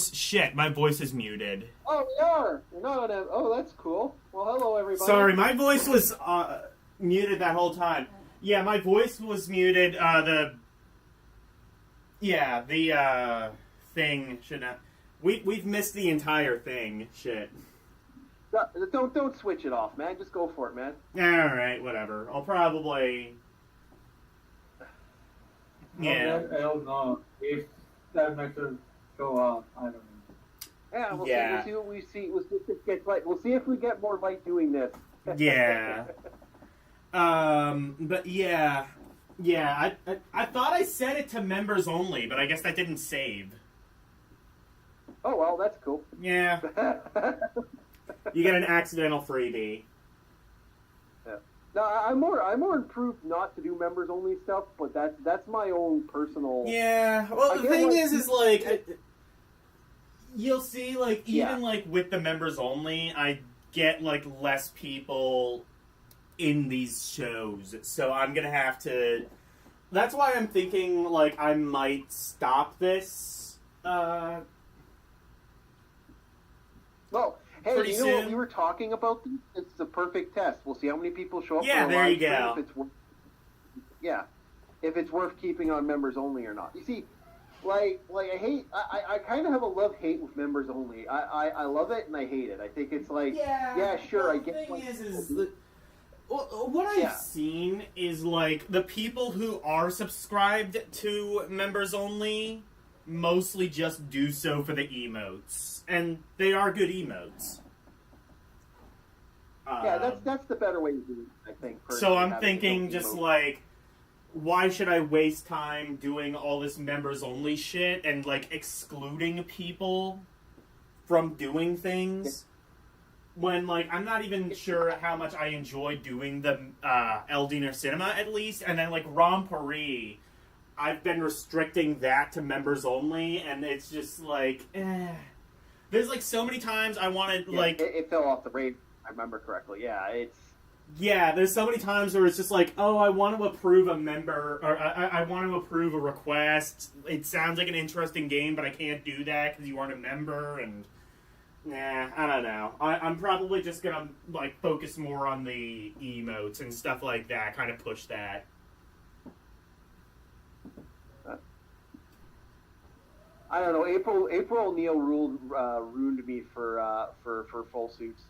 voice... Shit, my voice is muted. Oh, we are! You're not on... Oh, that's cool. Well, hello, everybody. Sorry, my voice was muted that whole time. Yeah, my voice was muted. The thing should not... We've missed the entire thing. Shit. Don't switch it off, man. Just go for it, man. Alright, whatever. I'll probably... Yeah. I don't know. If that makes it go up, I don't know. Yeah, we'll see what we see. We'll see if it gets light. We'll see if we get more light doing this. Yeah. But yeah. Yeah, I thought I set it to members only, but I guess that didn't save. Oh, well, that's cool. Yeah. You get an accidental freebie. Yeah. No, I'm more improved not to do members only stuff, but that's my own personal. Yeah. Well, the thing is like, you'll see, like, even like with the members only, I get like less people in these shows, so I'm gonna have to. That's why I'm thinking like I might stop this. Well, hey, pretty you know soon. what we were talking about? It's the perfect test. We'll see how many people show up. Yeah, for a there live you stream, go. If it's worth keeping on members only or not. You see, like I kind of have a love-hate with members only. I love it and I hate it. I think it's like, sure, well, I get. The thing is what I've seen is like the people who are subscribed to members only mostly just do so for the emotes, and they are good emotes. Yeah, that's the better way to do it, I think. So I'm thinking just like, why should I waste time doing all this members only shit and like excluding people from doing things when like I'm not even sure how much I enjoy doing the Ldeiner cinema at least, and then like Romperie, I've been restricting that to members only, and it's just like, there's like so many times I wanted like it fell off the radar. I remember correctly. Yeah, there's so many times where it's just like, oh, I want to approve a member, or I want to approve a request. It sounds like an interesting game, but I can't do that because you aren't a member, and I don't know. I'm probably just gonna like focus more on the emotes and stuff like that, kind of push that. I don't know. April O'Neil ruined me for full suits.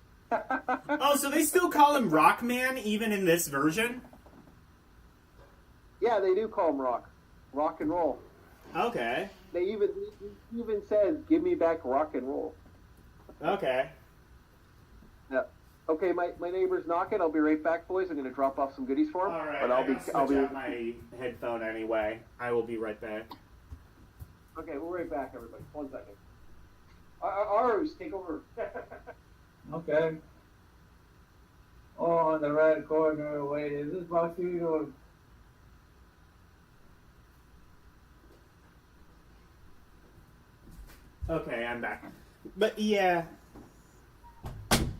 Oh, so they still call him Rockman even in this version? Yeah, they do call him rock and roll. Okay. They even says, "Give me back rock and roll." Okay. Yeah. Okay, my neighbor's knocking. I'll be right back, boys. I'm gonna drop off some goodies for him. All right. But I'll switch out my headphone anyway. I will be right back. Okay, we'll be right back, everybody. 1 second. Arus, take over. Okay. Oh, in the red corner. Wait, is this Boxy or? Okay, I'm back. But yeah. Come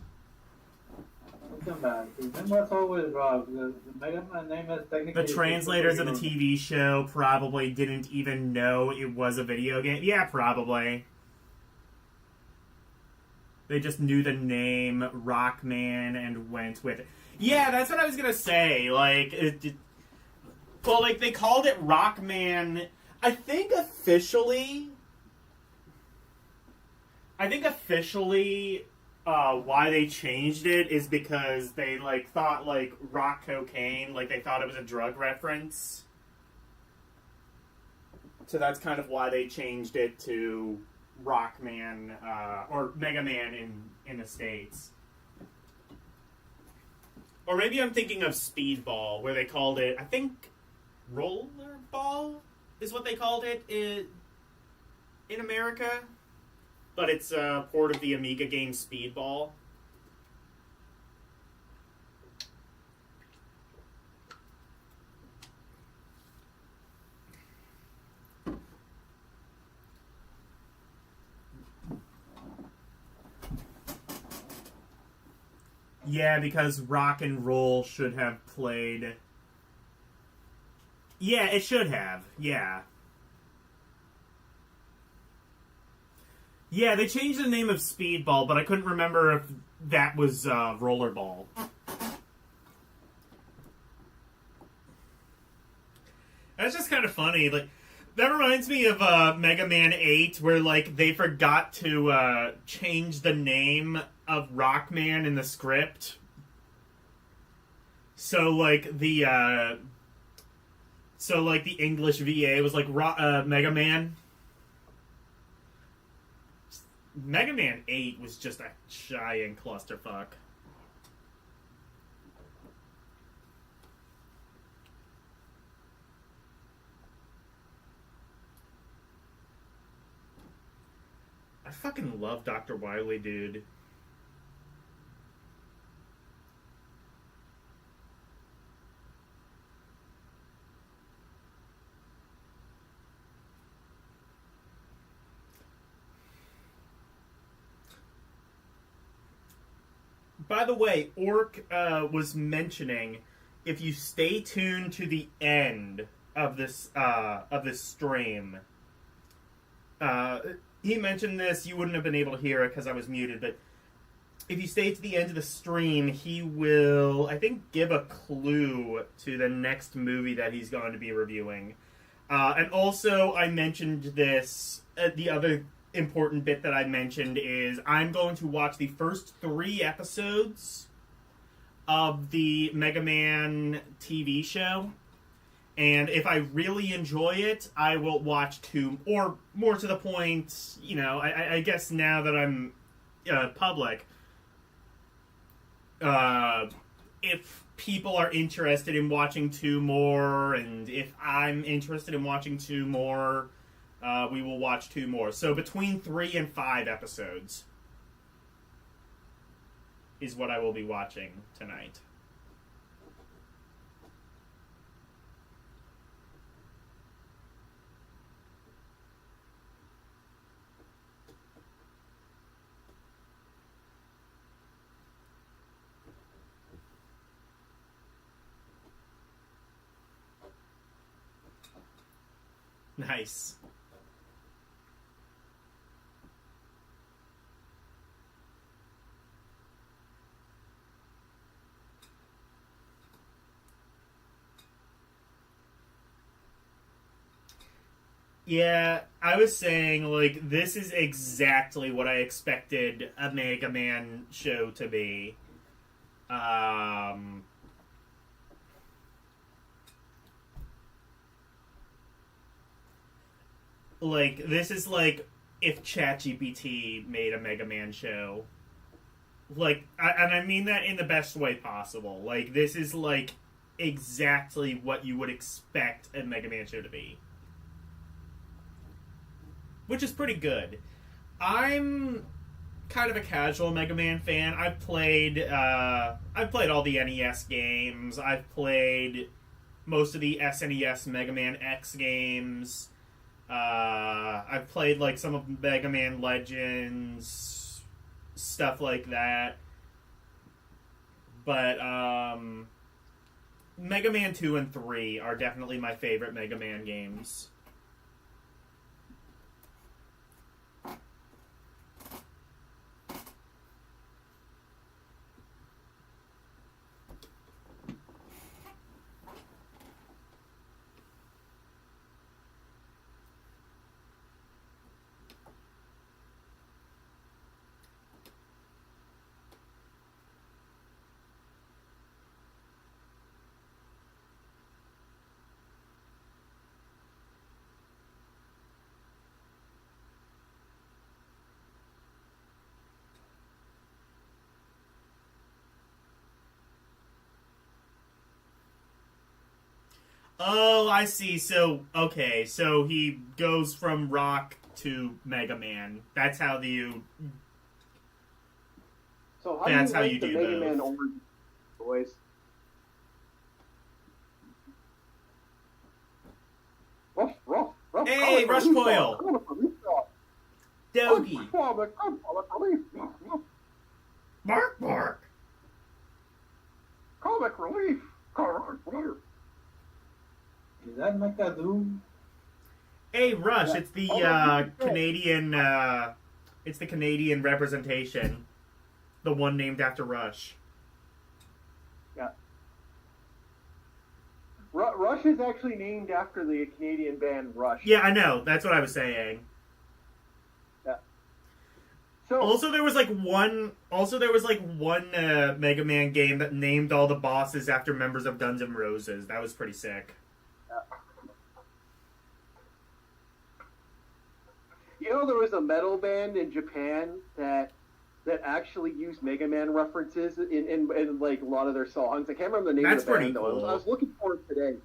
back. Remember, that's always wrong. The Mega Man name is technically. The translators of the TV show probably didn't even know it was a video game. Yeah, probably. They just knew the name Rockman and went with it. Yeah, that's what I was gonna say. Like, like they called it Rockman. I think officially, why they changed it is because they like thought like rock cocaine, like they thought it was a drug reference. So that's kind of why they changed it to Rockman, or Mega Man in the States. Or maybe I'm thinking of Speedball, where they called it, I think, Rollerball is what they called it in America. But it's a port of the Amiga game Speedball. Yeah, because rock and roll should have played. Yeah, it should have. Yeah. Yeah, they changed the name of Speedball, but I couldn't remember if that was Rollerball. That's just kind of funny. Like, that reminds me of Mega Man 8, where, like, they forgot to change the name of Rockman in the script. So, like, the English VA was like Mega Man. Mega Man 8 was just a giant clusterfuck. I fucking love Dr. Wily, dude. By the way, Orc was mentioning, if you stay tuned to the end of this stream, he mentioned this. You wouldn't have been able to hear it because I was muted, but if you stay to the end of the stream, he will, I think, give a clue to the next movie that he's going to be reviewing. And also, I mentioned this, the other important bit that I mentioned is I'm going to watch the first 3 episodes of the Mega Man TV show, and if I really enjoy it, I will watch 2, or more to the point, you know, I guess now that I'm public, if people are interested in watching 2 more, and if I'm interested in watching 2 more, we will watch 2 more. So between 3 and 5 episodes is what I will be watching tonight. Nice. Yeah, I was saying, like, this is exactly what I expected a Mega Man show to be. Like, this is like if ChatGPT made a Mega Man show. Like, and I mean that in the best way possible. Like, this is, like, exactly what you would expect a Mega Man show to be. Which is pretty good. I'm kind of a casual Mega Man fan. I've played all the NES games. I've played most of the SNES Mega Man X games. I've played, like, some of Mega Man Legends, stuff like that. But, Mega Man 2 and 3 are definitely my favorite Mega Man games. Oh, I see. So, okay. So he goes from Rock to Mega Man. That's how you... So how That's do how you you like the do Mega both. Man origin, boys? Ruff, Hey, Rush Coil! Dogie! Bark, bark! Comic relief! Is that McAdoo? Hey, Rush, it's the Canadian It's the Canadian representation. The one named after Rush. Yeah. Rush is actually named after the Canadian band Rush. Yeah, I know. That's what I was saying. Yeah. So Also, there was one Mega Man game that named all the bosses after members of Guns N' Roses. That was pretty sick. You know, there was a metal band in Japan that actually used Mega Man references in like a lot of their songs. I can't remember the name That's of the band, pretty cool. though. I was looking for it today.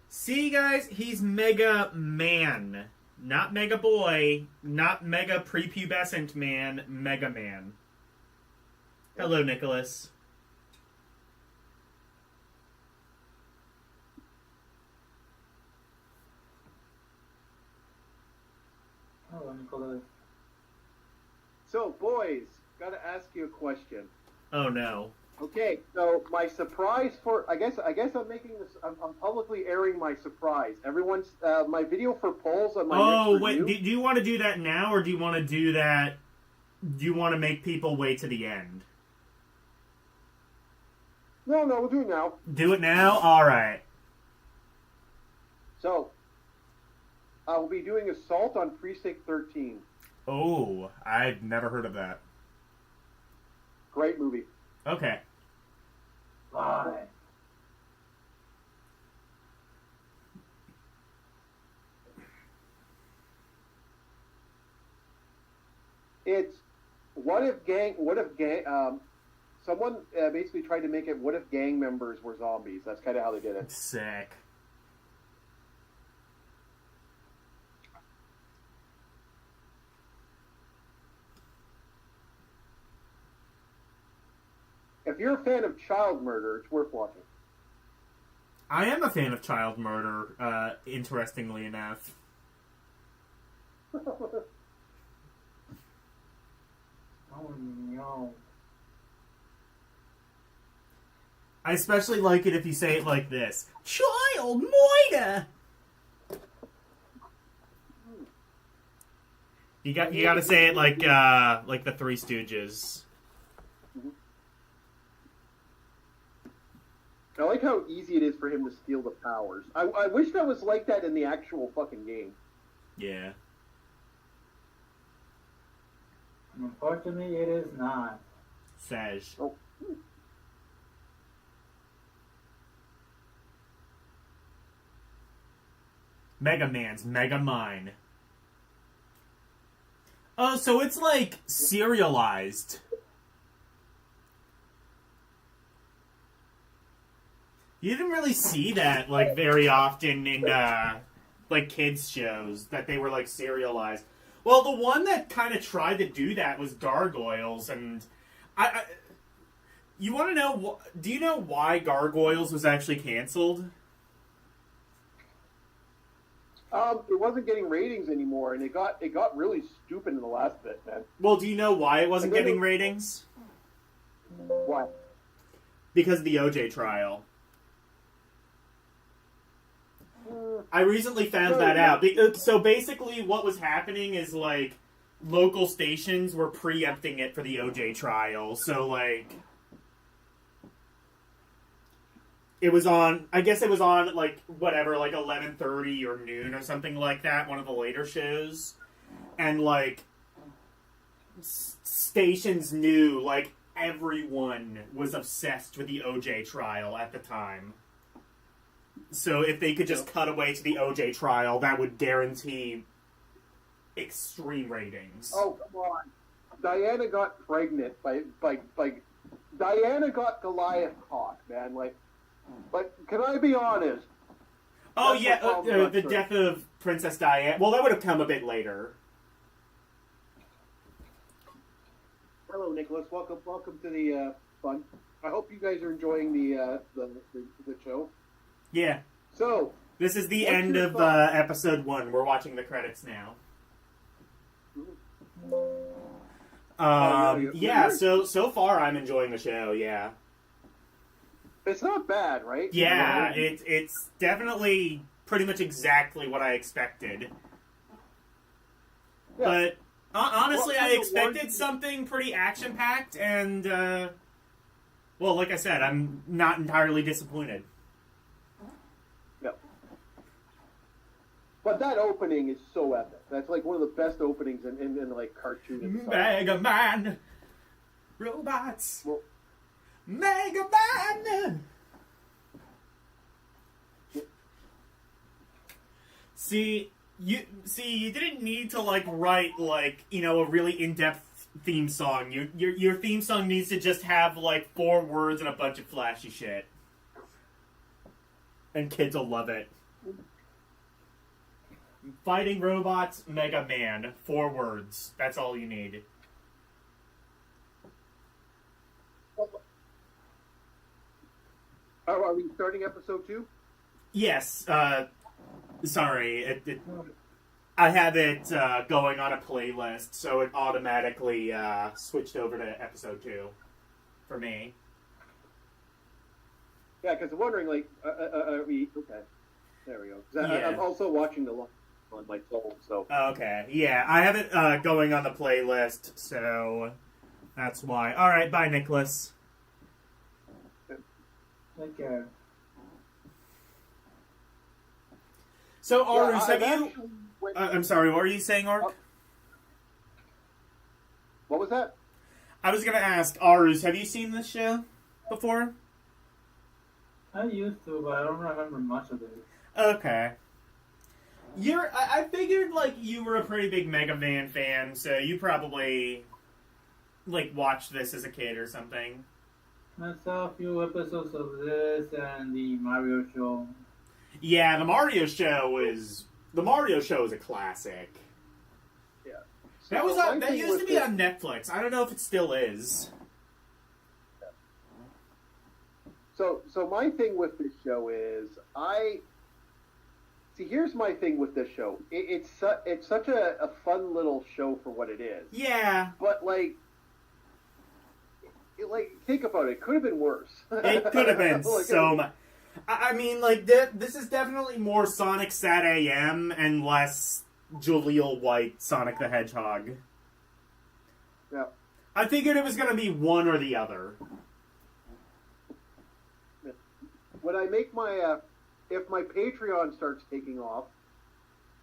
See, guys, he's Mega Man. Not Mega Boy, not Mega Prepubescent Man, Mega Man. Hello, Nicholas. Hello, Nicholas. So, boys, gotta ask you a question. Oh no. Okay, so my surprise for I guess I'm making this. I'm publicly airing my surprise. Everyone's my video for polls on my. Oh wait, do you want to do that now, or do you want to do that? Do you want to make people wait to the end? No, we'll do it now. Do it now. All right. So, I will be doing Assault on Precinct 13. Oh, I've never heard of that. Great movie. Okay. Why? It's someone basically tried to make it what if gang members were zombies. That's kind of how they did it. Sick. If you're a fan of child murder, it's worth watching. I am a fan of child murder, interestingly enough. Oh no. I especially like it if you say it like this. Child murder! You gotta say it like the Three Stooges. I like how easy it is for him to steal the powers. I wish that was like that in the actual fucking game. Yeah. Unfortunately, it is not. Sage. Oh. Mega Man's Mega Mine. Oh, so it's like serialized. You didn't really see that like very often in like kids shows that they were like serialized. Well, the one that kind of tried to do that was Gargoyles, and you want to know? Do you know why Gargoyles was actually canceled? It wasn't getting ratings anymore, and it got really stupid in the last bit, man. Well, do you know why it wasn't getting ratings? Why? Because of the OJ trial. I recently found that out. So basically what was happening is, like, local stations were preempting it for the OJ trial. So, like, it was on, I guess it was on, like, whatever, like 11:30 or noon or something like that, one of the later shows. And, like, stations knew, like, everyone was obsessed with the OJ trial at the time. So if they could just cut away to the OJ trial, that would guarantee extreme ratings. Oh, come on. Diana got pregnant by Diana got Goliath cock, man. Like, can I be honest? Oh, yeah, the death of Princess Diana. Well, that would have come a bit later. Hello, Nicholas. Welcome to the fun. I hope you guys are enjoying the show. Yeah. So, this is the end of episode 1. We're watching the credits now. Yeah. So far, I'm enjoying the show. Yeah. It's not bad, right? Yeah, it's definitely pretty much exactly what I expected. Yeah. But honestly, I expected something pretty action-packed, and, well, like I said, I'm not entirely disappointed. No. But that opening is so epic. That's like one of the best openings in like, cartoon. Mega Man! Robots! Well, Mega Man! See, you didn't need to, like, write, like, you know, a really in-depth theme song. Your theme song needs to just have, like, 4 words and a bunch of flashy shit. And kids will love it. Fighting robots, Mega Man. 4 words. That's all you need. Are we starting episode 2? Yes. Sorry. I have it going on a playlist, so it automatically switched over to episode 2 for me. Yeah, because I'm wondering, like, are we... Okay. There we go. Yeah. I'm also watching the on my phone, so... Okay. Yeah, I have it going on the playlist, so that's why. All right, bye, Nicholas. Take care. So, Arus, have you... I'm sorry, what were you saying, Ark? What was that? I was going to ask, Arus, have you seen this show before? I used to, but I don't remember much of it. Okay. I figured, like, you were a pretty big Mega Man fan, so you probably, like, watched this as a kid or something. I saw a few episodes of this and the Mario show. Yeah, the Mario show is a classic. Yeah. So that used to be on Netflix. I don't know if it still is. So my thing with this show is here's my thing with this show. It's such a fun little show for what it is. Yeah. But like think about it. It could have been worse. It could have been so much. I mean, like, this is definitely more Sonic Sat AM and less Jaleel White Sonic the Hedgehog. Yeah. I figured it was going to be one or the other. When I make my if my Patreon starts taking off,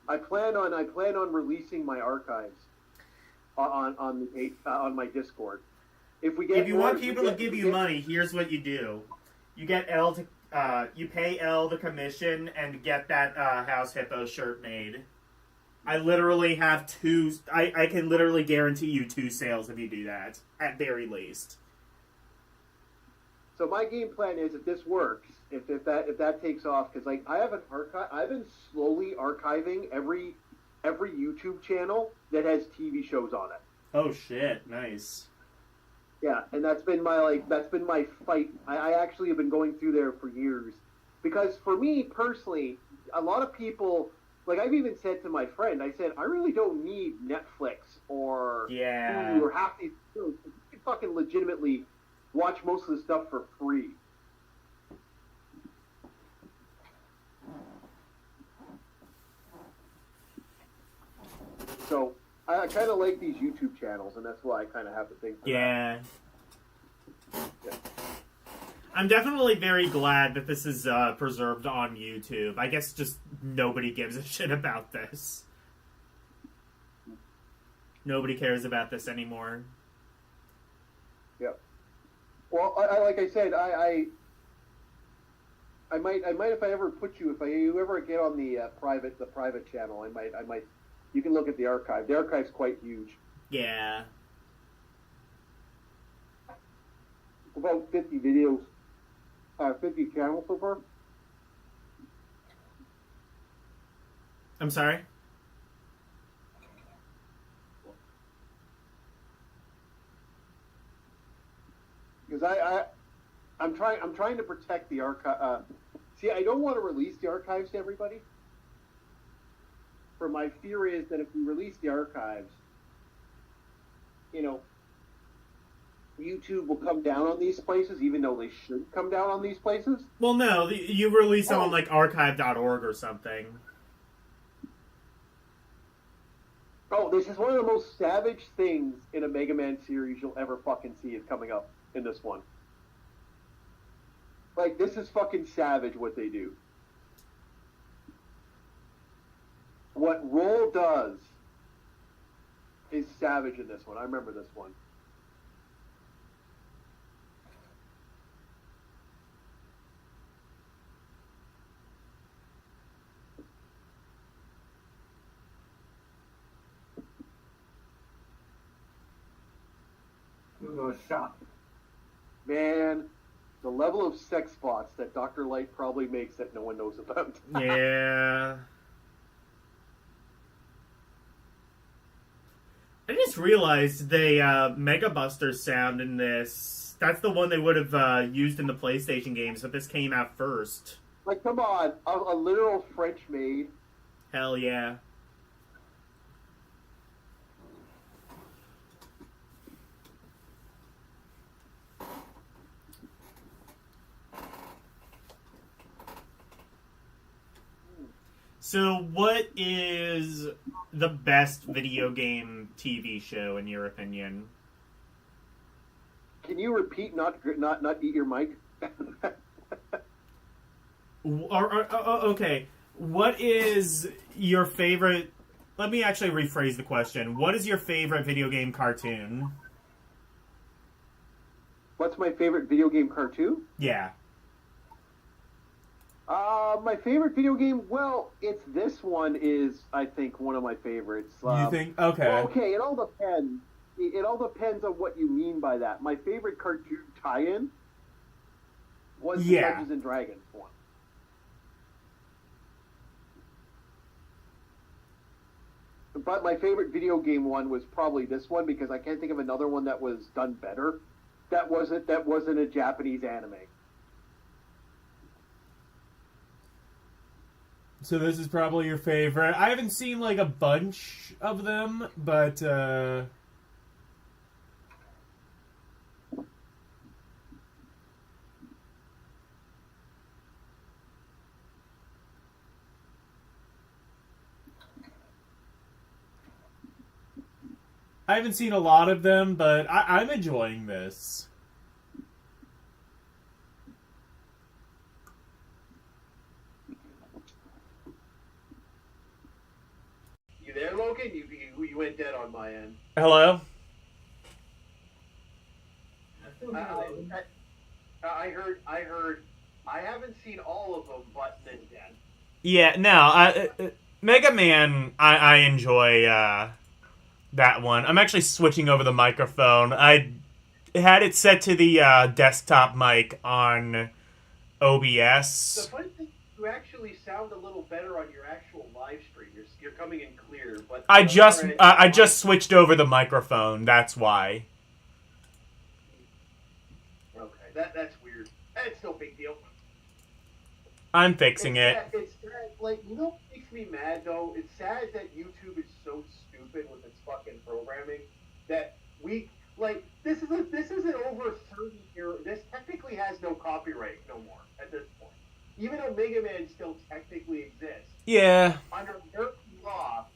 I plan on releasing my archives on my Discord. If you want people to give you money, here's what you do: you get you pay L the commission and get that House Hippo shirt made. I literally have 2. I can literally guarantee you 2 sales if you do that, at very least. So my game plan is, if this works, if that takes off, because like I've been slowly archiving every YouTube channel that has TV shows on it. Oh shit! Nice. Yeah, and that's been my fight. I actually have been going through there for years, because for me personally, a lot of people, like, I've even said to my friend, I said, I really don't need Netflix or Hulu or half these shows. You can fucking legitimately watch most of the stuff for free. So I kind of like these YouTube channels, and that's why I kind of have the thing for that. Yeah. I'm definitely very glad that this is preserved on YouTube. I guess just nobody gives a shit about this. Nobody cares about this anymore. Yeah. Well, like I said, I might if I ever put you, if you ever get on the private channel, I might. You can look at the archive. The archive's quite huge. Yeah. About 50 videos, 50 channels so far. I'm sorry? Because I'm trying to protect the archive. See, I don't want to release the archives to everybody. For my fear is that if we release the archives, you know, YouTube will come down on these places, even though they should come down on these places. Well, no, you release them on like archive.org or something. Oh, this is one of the most savage things in a Mega Man series you'll ever fucking see is coming up in this one. Like, this is fucking savage what they do. What Roll does is savage in this one. I remember this one. It was shot. Man, the level of sex bots that Dr. Light probably makes that no one knows about. Yeah. I just realized they Mega Buster sound in this. That's the one they would have used in the PlayStation games, but this came out first. Like, come on, a literal French maid. Hell yeah. So, what is the best video game TV show in your opinion? Can you repeat? Not eat your mic. Okay. What is your favorite? Let me actually rephrase the question. What is your favorite video game cartoon? What's my favorite video game cartoon? Yeah. My favorite video game, well, it's this one is, I think, one of my favorites. You think? Okay. Well, okay, it all depends. It all depends on what you mean by that. My favorite cartoon tie-in was the Dungeons and Dragons one. But my favorite video game one was probably this one because I can't think of another one that was done better. That wasn't a Japanese anime. So this is probably your favorite. I haven't seen like a bunch of them, but I haven't seen a lot of them, but I'm enjoying this. You there, Logan? You went dead on my end. Hello? I heard. I haven't seen all of them, but then dead. Yeah, no, Mega Man, I enjoy that one. I'm actually switching over the microphone. I had it set to the desktop mic on OBS. The funny thing, you actually sound a little better on your actual live stream. You're coming in clear, but I just switched over the microphone. That's why. Okay, that's weird. It's no big deal. I'm fixing it. It's sad. Like, you know what makes me mad though? It's sad that YouTube is so stupid with its fucking programming that this is an over 30-year. This technically has no copyright no more at this point. Even though Mega Man still technically exists. Yeah. Under American law.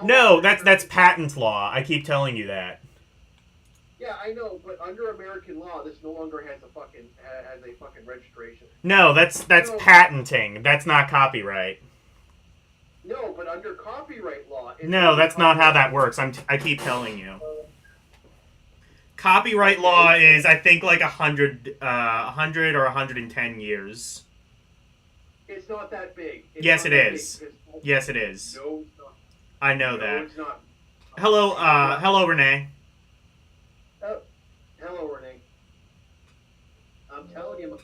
No, that's patent law. I keep telling you that. Yeah, I know, but under American law, this no longer has a fucking registration. No, that's patenting. That's not copyright. No, but under copyright law. No, that's not how that works. I keep telling you. Copyright law is, I think, like 100 or 110 years. It's not that big. Yes, it is. Yes, it is. No, it's not. I know that. It's not. Hello, Renee. Oh, hello, Renee. I'm telling you,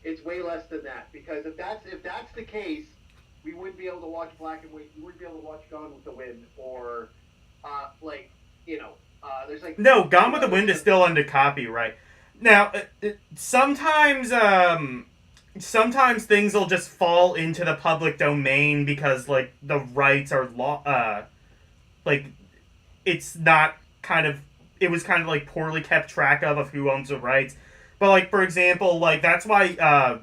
it's way less than that. Because if that's the case, we wouldn't be able to watch Black and White. We wouldn't be able to watch Gone with the Wind or, there's like. No, Gone with the Wind is still under copyright. Now, sometimes things will just fall into the public domain because, like, the rights are it was kind of like poorly kept track of who owns the rights. But like for example, like that's why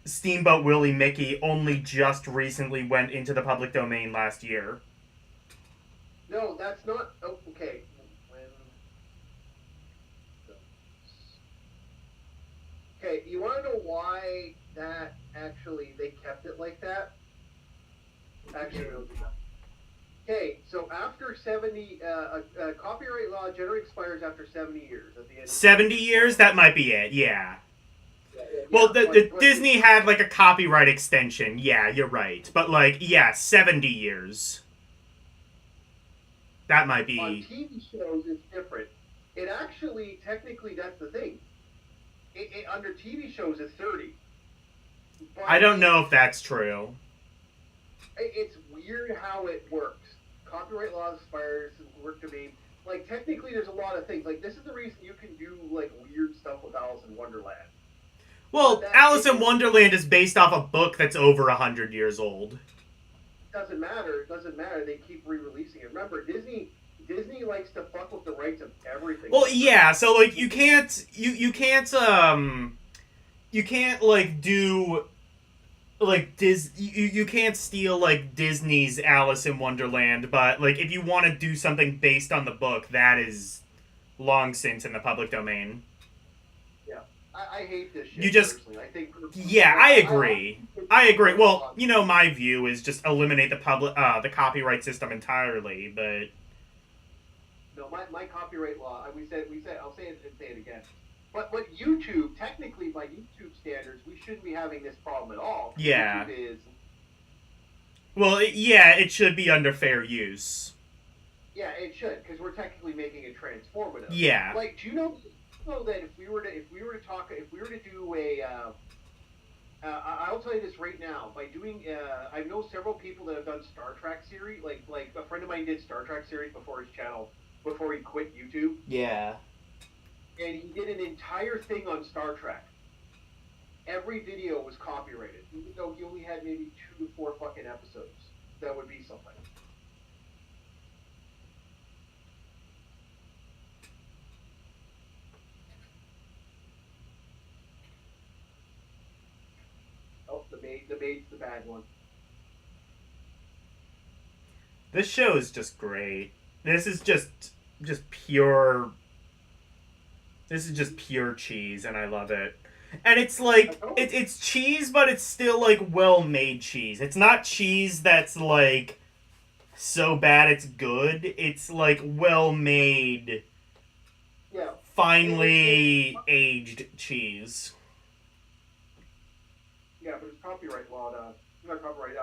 Steamboat Willie Mickey only just recently went into the public domain last year. No, that's not. Oh, okay. Okay, you want to know why that actually they kept it like that? Actually, okay, so after 70, copyright law generally expires after 70 years. At the end 70 years? That might be it, yeah. Well, but Disney had, like, a copyright extension. Yeah, you're right. But, like, yeah, 70 years. That might be... On TV shows, it's different. It actually, technically, that's the thing. Under TV shows, it's 30. But I don't know if that's true. It's weird how it works. Copyright law expires, work domain. Like, technically, there's a lot of things. Like, this is the reason you can do, like, weird stuff with Alice in Wonderland. Well, Alice in Wonderland is based off a book that's over 100 years old. Doesn't matter. It doesn't matter. They keep re-releasing it. Remember, Disney likes to fuck with the rights of everything. Well, yeah, so, like, you can't, like, do, like, you can't steal, like, Disney's Alice in Wonderland, but, like, if you want to do something based on the book, that is long since in the public domain. Yeah. I hate this shit, You just... personally. I think... Yeah, I agree. I agree. Well, you know, my view is just eliminate the copyright system entirely, but... No, my copyright law, we said, I'll say it and say it again. But YouTube, technically, by YouTube standards, we shouldn't be having this problem at all. Yeah. YouTube is... Well, yeah, it should be under fair use. Yeah, it should, because we're technically making it transformative. Yeah. Like, do you know that if we were to do a, I'll tell you this right now, by doing, I know several people that have done Star Trek series, like a friend of mine did Star Trek series before his channel, before he quit YouTube. Yeah. And he did an entire thing on Star Trek. Every video was copyrighted, even though he only had maybe 2 to 4 fucking episodes. That would be something. Oh, the maid's the bad one. This show is just great. This is just pure... This is just pure cheese, and I love it. And it's like, it's cheese, but it's still, like, well-made cheese. It's not cheese that's, like, so bad it's good. It's, like, well-made, Yeah. finely aged cheese. Yeah, but it's copyright law, not copyright,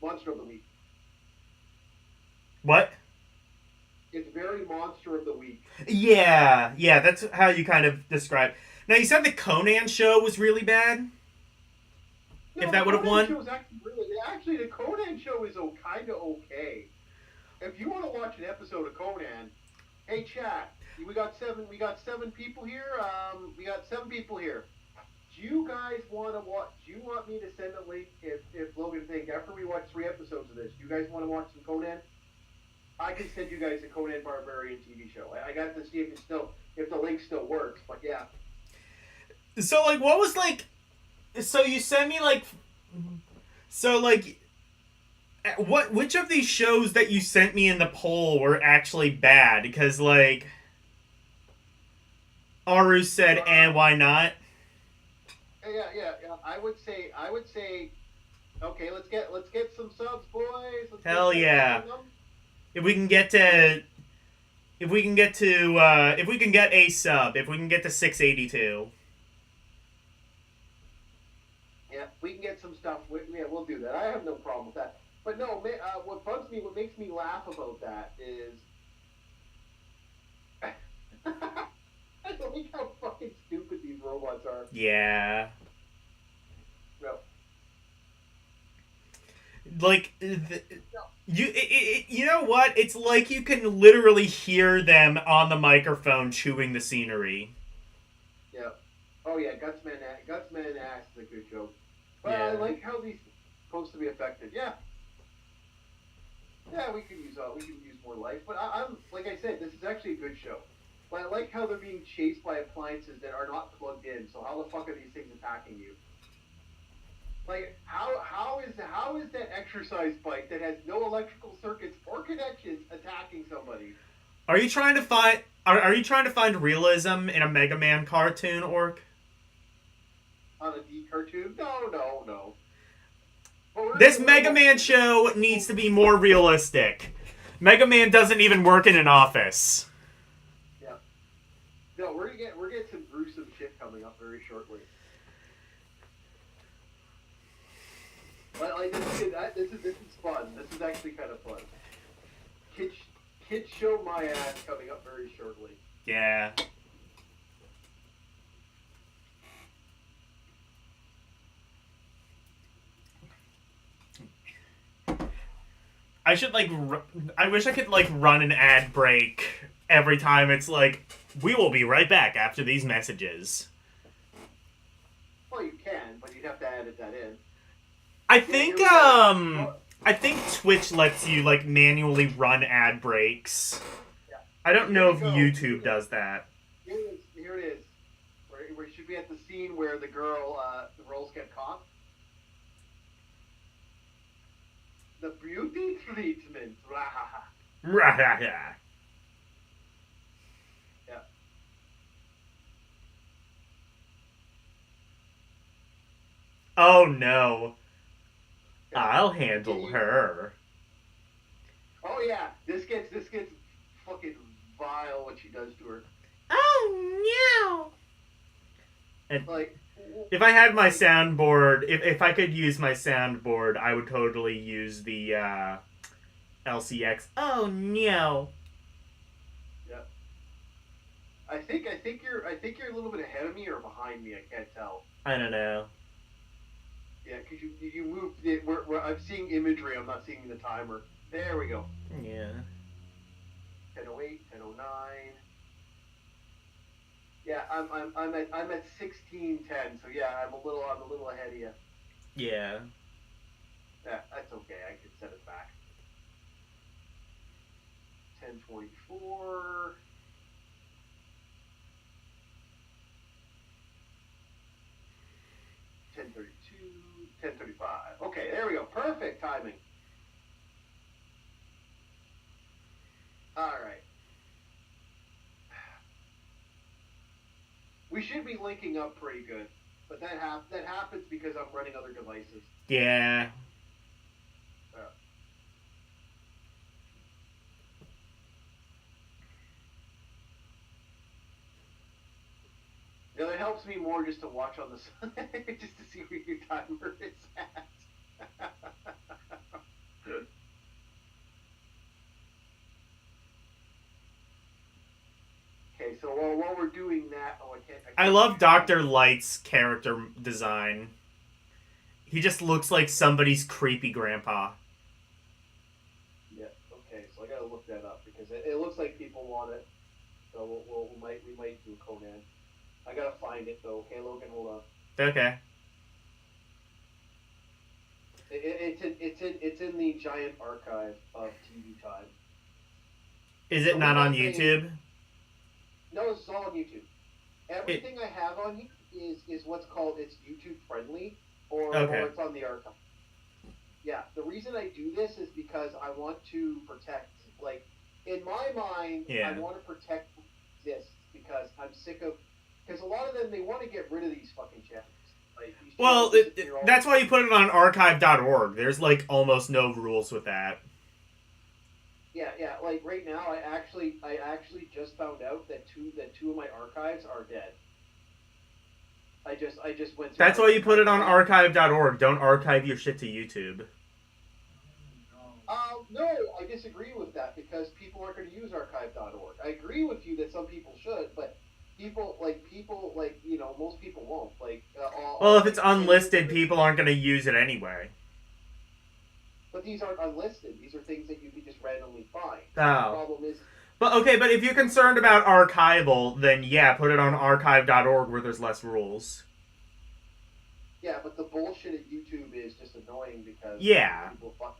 Monster of the Week. What? It's very Monster of the Week. Yeah, that's how you kind of describe. Now, you said the Conan show was really bad? No, If that would have won? Actually, the Conan show is kind of okay. If you want to watch an episode of Conan, hey chat, we got seven people here. We got 7 people here. Do you guys want to watch? Do you want me to send a link if Logan thinks after we watch 3 episodes of this? Do you guys want to watch some Conan? I can send you guys a Conan Barbarian TV show. I got to see if the link still works, but yeah. So, like, what was, like... So, you sent me, like... So, like... Which of these shows that you sent me in the poll were actually bad? Because, like... Aru said, and why not? Yeah. I would say... Okay, let's get some subs, boys. Hell yeah. If we can get a sub, if we can get to 682. Yeah, we can get some stuff. We'll do that. I have no problem with that. But no, what bugs me, what makes me laugh about that is... I don't think how fucking stupid these robots are. Yeah. No. Like, you know what? It's like you can literally hear them on the microphone chewing the scenery. Yeah. Oh yeah, Gutsman Ass is a good joke. But Yeah. I like how these are supposed to be affected. Yeah. Yeah, we could use more life. But I'm like I said, this is actually a good show. But I like how they're being chased by appliances that are not plugged in. So how the fuck are these things attacking you? Like how is that exercise bike that has no electrical circuits or connections attacking somebody? Are you trying to find? Are you trying to find realism in a Mega Man cartoon, Orc? On a D cartoon? No. This Mega Man show needs to be more realistic. Mega Man doesn't even work in an office. Yeah. No, we're gonna get some gruesome shit coming up very shortly. But like this is fun. This is actually kind of fun. Kids show my ass coming up very shortly. Yeah. I should like. I wish I could like run an ad break every time it's like, we will be right back after these messages. Well, you can, but you'd have to edit that in. I think Twitch lets you like manually run ad breaks. Yeah. I don't know if YouTube does that. Here it is. We should be at the scene where the girls get caught. The beauty treatment. Yeah. Oh no. I'll handle her. Oh yeah, this gets fucking vile what she does to her. Oh no. And Like, if I had my soundboard, if I could use my soundboard, I would totally use the LCX. Oh no. Yeah. I think you're a little bit ahead of me or behind me. I can't tell. I don't know. Yeah, because you moved it. I'm seeing imagery. I'm not seeing the timer. There we go. Yeah. 10:08, 10:09. Yeah, I'm at 16:10. So yeah, I'm a little ahead of you. Yeah. Yeah, that's okay. I can set it back. 10:24. $10:35. Okay, there we go. Perfect timing. All right. We should be linking up pretty good, but that happens because I'm running other devices. Yeah. You know, it helps me more just to watch on the sun, just to see where your timer is at. Okay, so while we're doing that, I can't I love Dr. Light's character design. He just looks like somebody's creepy grandpa. Yeah. Okay, so I gotta look that up because it looks like people want it. So we might do Conan. I gotta find it though. Okay, Logan, hold on. Okay. It's in the giant archive of TV time. Is it not on YouTube? No, it's all on YouTube. Everything I have on here is what's called it's YouTube friendly or it's on the archive. Yeah, the reason I do this is because I want to protect, like, in my mind, I want to protect this because I'm sick of. Because a lot of them, they want to get rid of these fucking channels. Like, well, that's why you put it on archive.org. There's, like, almost no rules with that. Yeah. Like, right now, I actually just found out that two of my archives are dead. I just went through... That's why you put it on archive.org. Don't archive your shit to YouTube. No, I disagree with that because people aren't going to use archive.org. I agree with you that some people should, but... People, you know, most people won't. Like, well, if it's unlisted, people aren't going to use it anyway. But these aren't unlisted. These are things that you can just randomly find. Oh. The problem is... But if you're concerned about archival, then yeah, put it on archive.org where there's less rules. Yeah, but the bullshit at YouTube is just annoying because... Yeah. People fuck...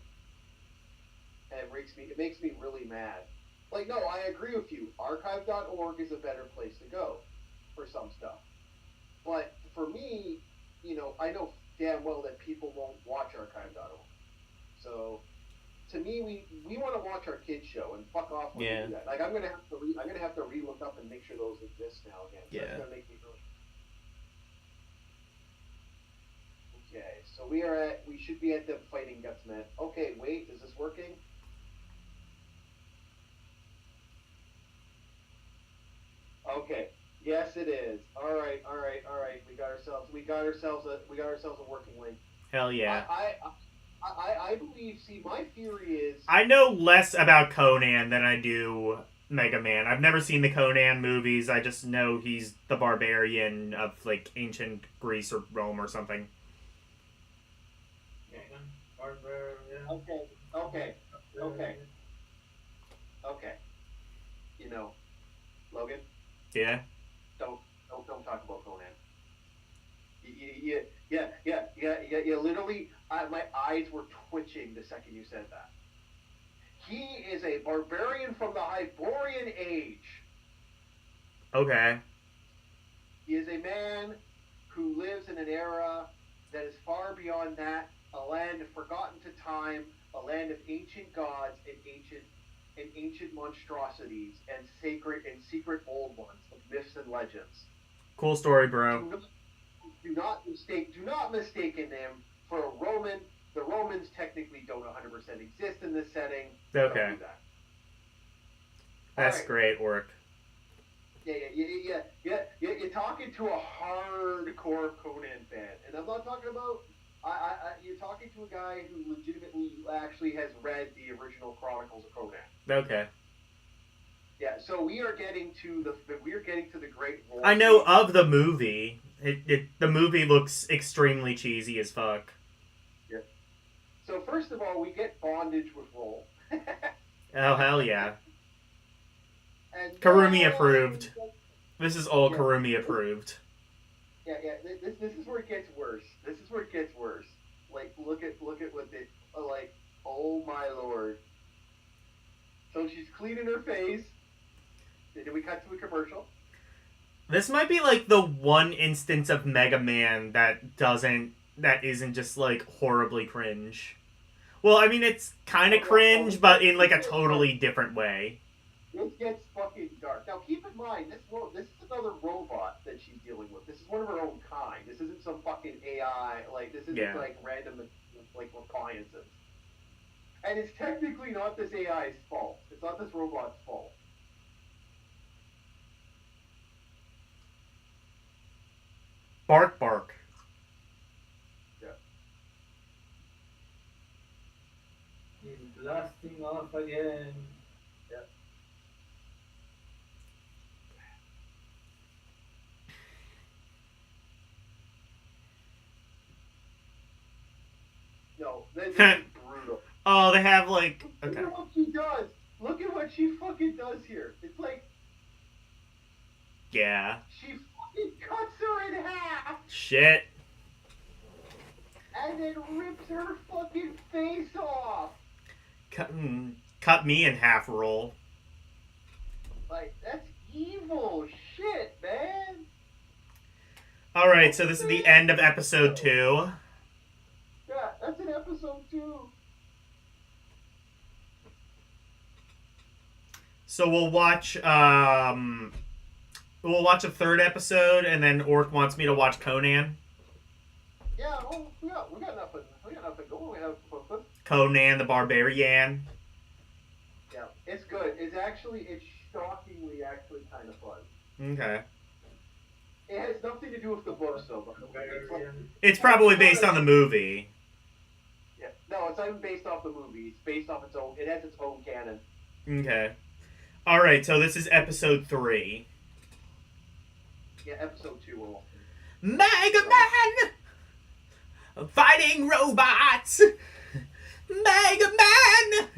And makes me really mad. Like, no, I agree with you. Archive.org is a better place to go for some stuff. But for me, I know damn well that people won't watch Archive.org. So, to me, we want to watch our kids show and fuck off when we do that. Like, I'm gonna have to re-look up and make sure those exist now again. So that's gonna make me really. Okay, so we should be at the Fighting Guts man. Okay, wait, is this working? Okay. Yes, it is. All right. We got ourselves a working link. Hell yeah. I believe. See, my theory is. I know less about Conan than I do Mega Man. I've never seen the Conan movies. I just know he's the barbarian of like ancient Greece or Rome or something. Okay. Logan. Yeah. Don't talk about Conan. Yeah. Literally, my eyes were twitching the second you said that. He is a barbarian from the Hyborian Age. Okay. He is a man who lives in an era that is far beyond that, a land forgotten to time, a land of ancient gods and ancient monstrosities and secret old ones of myths and legends. Cool story, bro. Do not mistake him for a Roman. The Romans technically don't 100% exist in this setting. Okay. Don't do that. That's right. great work. Yeah. You're talking to a hardcore Conan fan, and I'm not talking about. You're talking to a guy who legitimately actually has read the original Chronicles of Conan. Okay. Yeah, so we are getting to the Great War. I know of the movie. The movie looks extremely cheesy as fuck. Yeah. So first of all, we get bondage with Roll. Oh hell yeah. And Karumi approved. This is all Karumi approved. Yeah. This is where it gets worse. Like, look at what they like. Oh my lord. So she's cleaning her face. Did we cut to a commercial? This might be like the one instance of Mega Man that isn't just like horribly cringe. Well, I mean it's kind of cringe, but in like a totally different way. It gets fucking dark. Now keep in mind, this is another robot that she's dealing with. This is one of her own kind. This isn't some fucking AI. Like this isn't like random like appliances. And it's technically not this AI's fault. It's not this robot's fault. Bark, bark. Yeah. He's blasting off again. Yeah. No, this is brutal. Oh, they have like... Okay. Look at what she does. Look at what she fucking does here. It's like... Yeah. She fucking cuts her in half. Shit. And then rips her fucking face off. Cut me in half, Roll. Like, that's evil shit, man. Alright, so this is the end of episode 2. Yeah, that's in episode 2. So we'll watch a third episode, and then Orc wants me to watch Conan. Yeah, well, we got nothing going. We have Conan the Barbarian. Yeah, it's good. It's shockingly kind of fun. Okay. It has nothing to do with the books, though. It's probably based on the movie. Yeah, no, it's not even based off the movie. It's based off its own. It has its own canon. Okay. All right, so this is episode 3. Yeah, episode 2. Will. Mega Man fighting robots. Mega Man.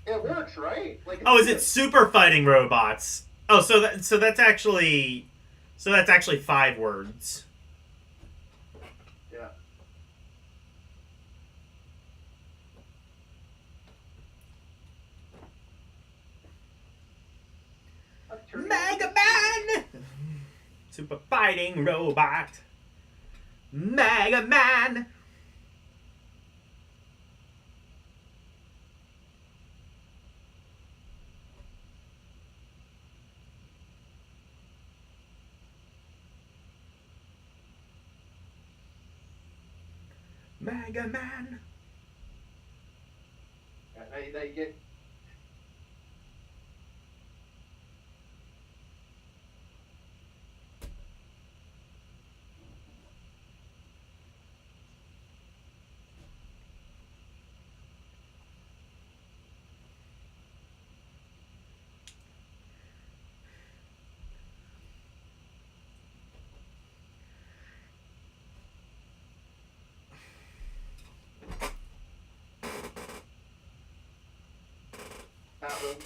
It works, right? Like. Oh, is it super fighting robots? Oh, so that's actually 5 words. Yeah. Mega Man! Super fighting robot. Mega Man! Mega Man! Now you get...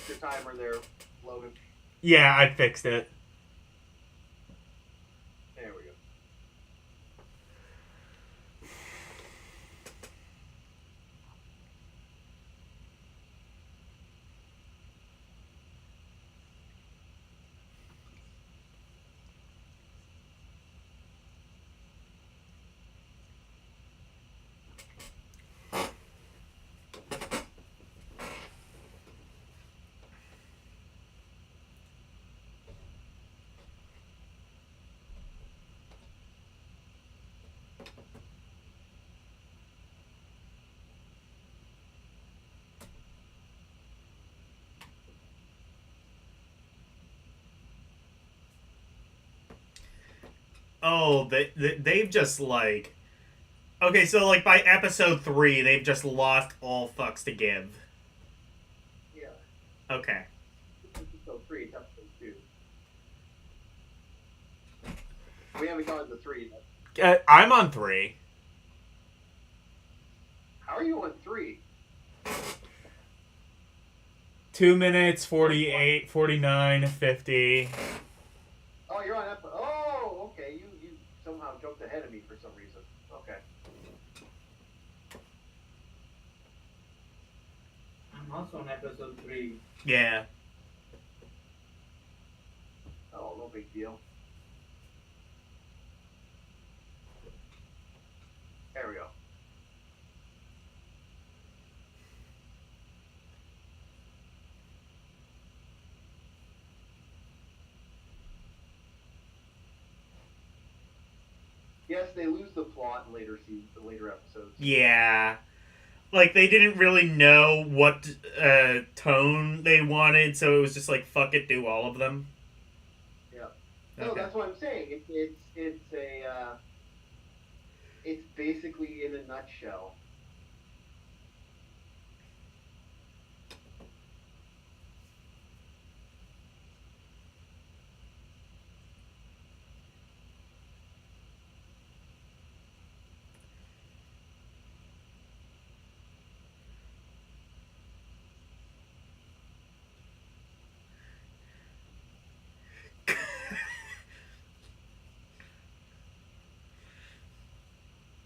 Your timer there, Logan. Yeah, I fixed it. There we go. Oh, they've just, like... Okay, so, like, by episode 3, they've just lost all fucks to give. Yeah. Okay. Episode 3, episode 2. We haven't gotten to 3 yet. I'm on 3. How are you on 3? 2 minutes, 48, 49, 50. Oh, you're on episode... Oh, okay. You somehow jumped ahead of me for some reason. Okay. I'm also on episode 3. Yeah. Oh, no big deal. There we go. Yes, they lose the plot in later episodes. Yeah. Like, they didn't really know what tone they wanted, so it was just like, fuck it, do all of them. Yeah. No, Okay. that's what I'm saying. It's basically in a nutshell.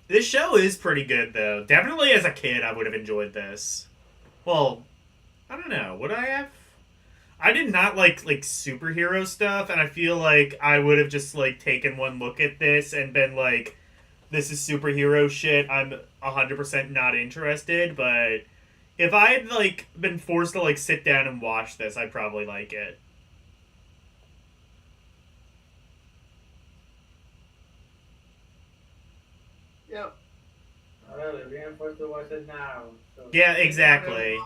This show is pretty good, though. Definitely as a kid, I would have enjoyed this. Well, I don't know. Would I have? I did not like superhero stuff, and I feel like I would have just like taken one look at this and been like, "This is superhero shit. I'm 100% not interested." But if I had like been forced to like sit down and watch this, I'd probably like it. Yep. Well, they're being forced to watch it now. So Yeah, exactly.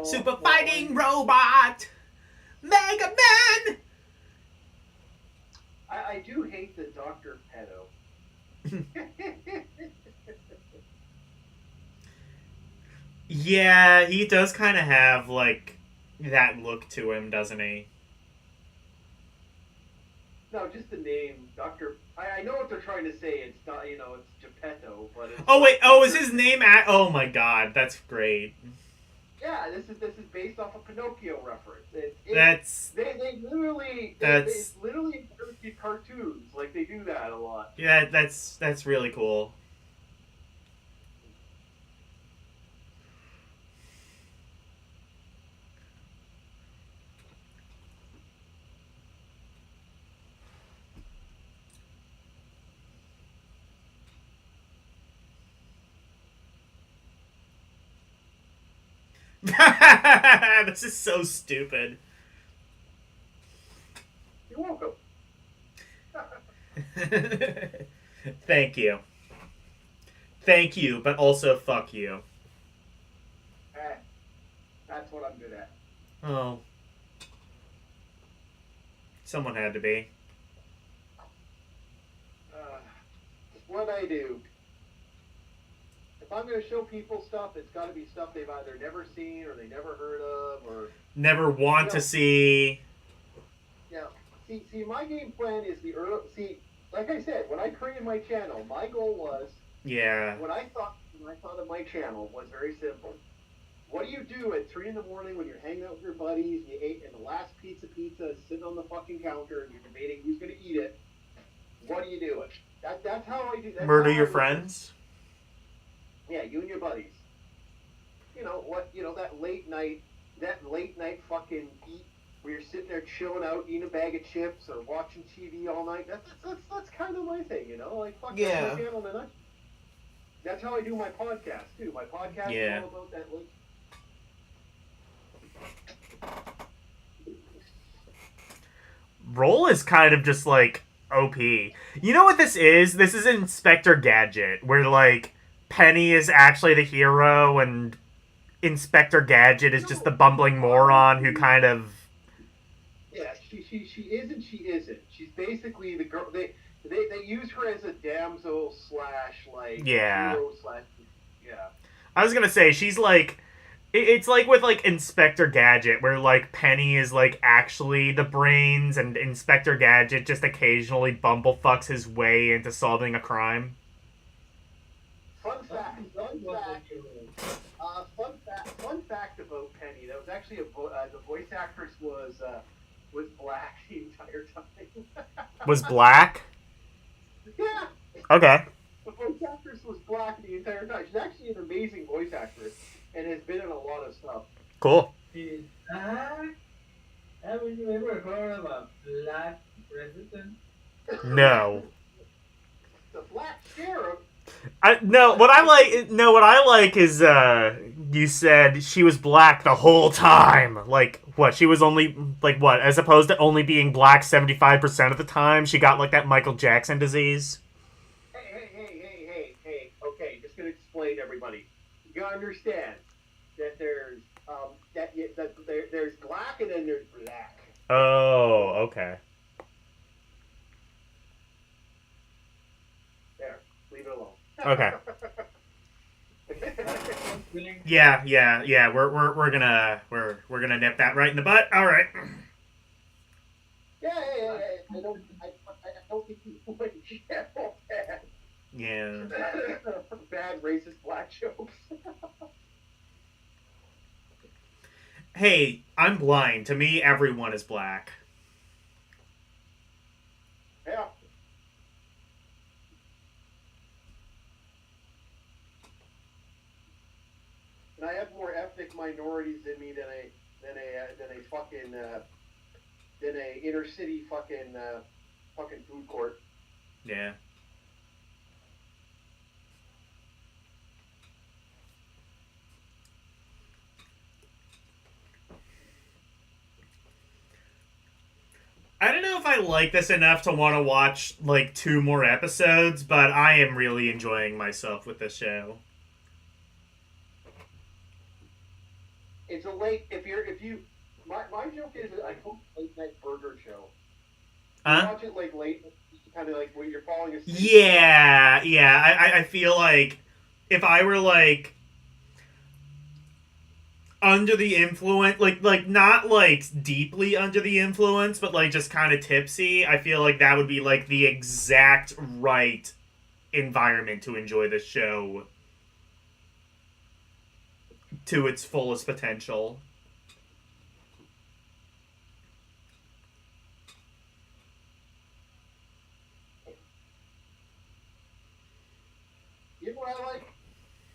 Super fighting robot, Mega Man. I do hate the Dr. Pedo. Yeah, he does kind of have like that look to him, doesn't he? No, just the name, Dr. I know what they're trying to say. It's not, it's Geppetto, but it's... Oh wait, is his name Oh my god, that's great. Yeah, this is based off a Pinocchio reference. They literally parody cartoons, like they do that a lot. Yeah, that's really cool. This is so stupid. You're welcome. Thank you. Thank you, but also fuck you. That's what I'm good at. Oh. Someone had to be. What I do. If I'm going to show people stuff, it's got to be stuff they've either never seen or they never heard of or never want to see. Yeah. See, my game plan is like I said, when I created my channel, my goal was when I thought of my channel was very simple. What do you do at 3 in the morning when you're hanging out with your buddies, you ate, and the last pizza is sitting on the fucking counter, and you're debating who's going to eat it? What are you doing? That's how I do. Murder your friends? Yeah, you and your buddies. You know what? You know that late night fucking eat where you're sitting there chilling out, eating a bag of chips or watching TV all night. That's kind of my thing, you know. Like fuck yeah. My channel, man. That's how I do my podcast too. My podcast is all about that late. Roll is kind of just like OP. You know what this is? This is Inspector Gadget, where like Penny is actually the hero and Inspector Gadget is just the bumbling moron who kind of. Yeah, she is and she isn't. She's basically the girl. They use her as a damsel / like hero / yeah. I was gonna say she's like. It's like with, like, Inspector Gadget, where, like, Penny is, like, actually the brains, and Inspector Gadget just occasionally bumblefucks his way into solving a crime. Fun fact about Penny. That was actually the voice actress was black the entire time. Was black? Yeah. Okay. The voice actress was black the entire time. She's actually an amazing voice actress. And has been in a lot of stuff. Cool. She's black? Haven't you ever heard of a black president? No. The black sheriff? What I like is, you said she was black the whole time. Like, what, she was only, like, what, as opposed to only being black 75% of the time, she got, like, that Michael Jackson disease? Hey, okay, just gonna explain to everybody. You gotta understand that there's there's black and then there's black. Oh, okay. There, leave it alone. Okay. Yeah. We're gonna nip that right in the butt. All right. Yeah. I don't think you would share all that. Yeah. Bad racist black jokes. Hey, I'm blind. To me, everyone is black. Yeah. And I have more ethnic minorities in me than a inner city fucking food court. Yeah. I don't know if I like this enough to want to watch, like, 2 more episodes, but I am really enjoying myself with this show. It's a my joke is I hope late night burger show. You watch it like late, kind of like when you're falling asleep. Yeah. I feel like if I were like under the influence, like not like deeply under the influence, but like just kind of tipsy, I feel like that would be like the exact right environment to enjoy the show to its fullest potential.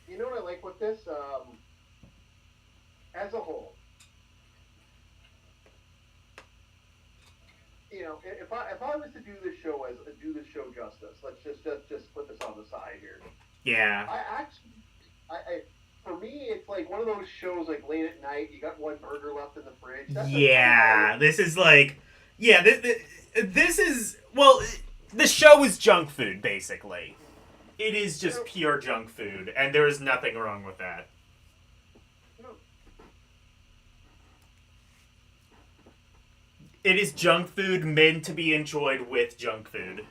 You know what I like with this? As a whole, you know, if I was to do this show justice, let's just put this on the side here. Yeah. I for me, it's like one of those shows like late at night. You got one burger left in the fridge. Yeah, this is like, yeah, this is, well, the show is junk food, basically. It is just pure junk food, and there is nothing wrong with that. It is junk food meant to be enjoyed with junk food.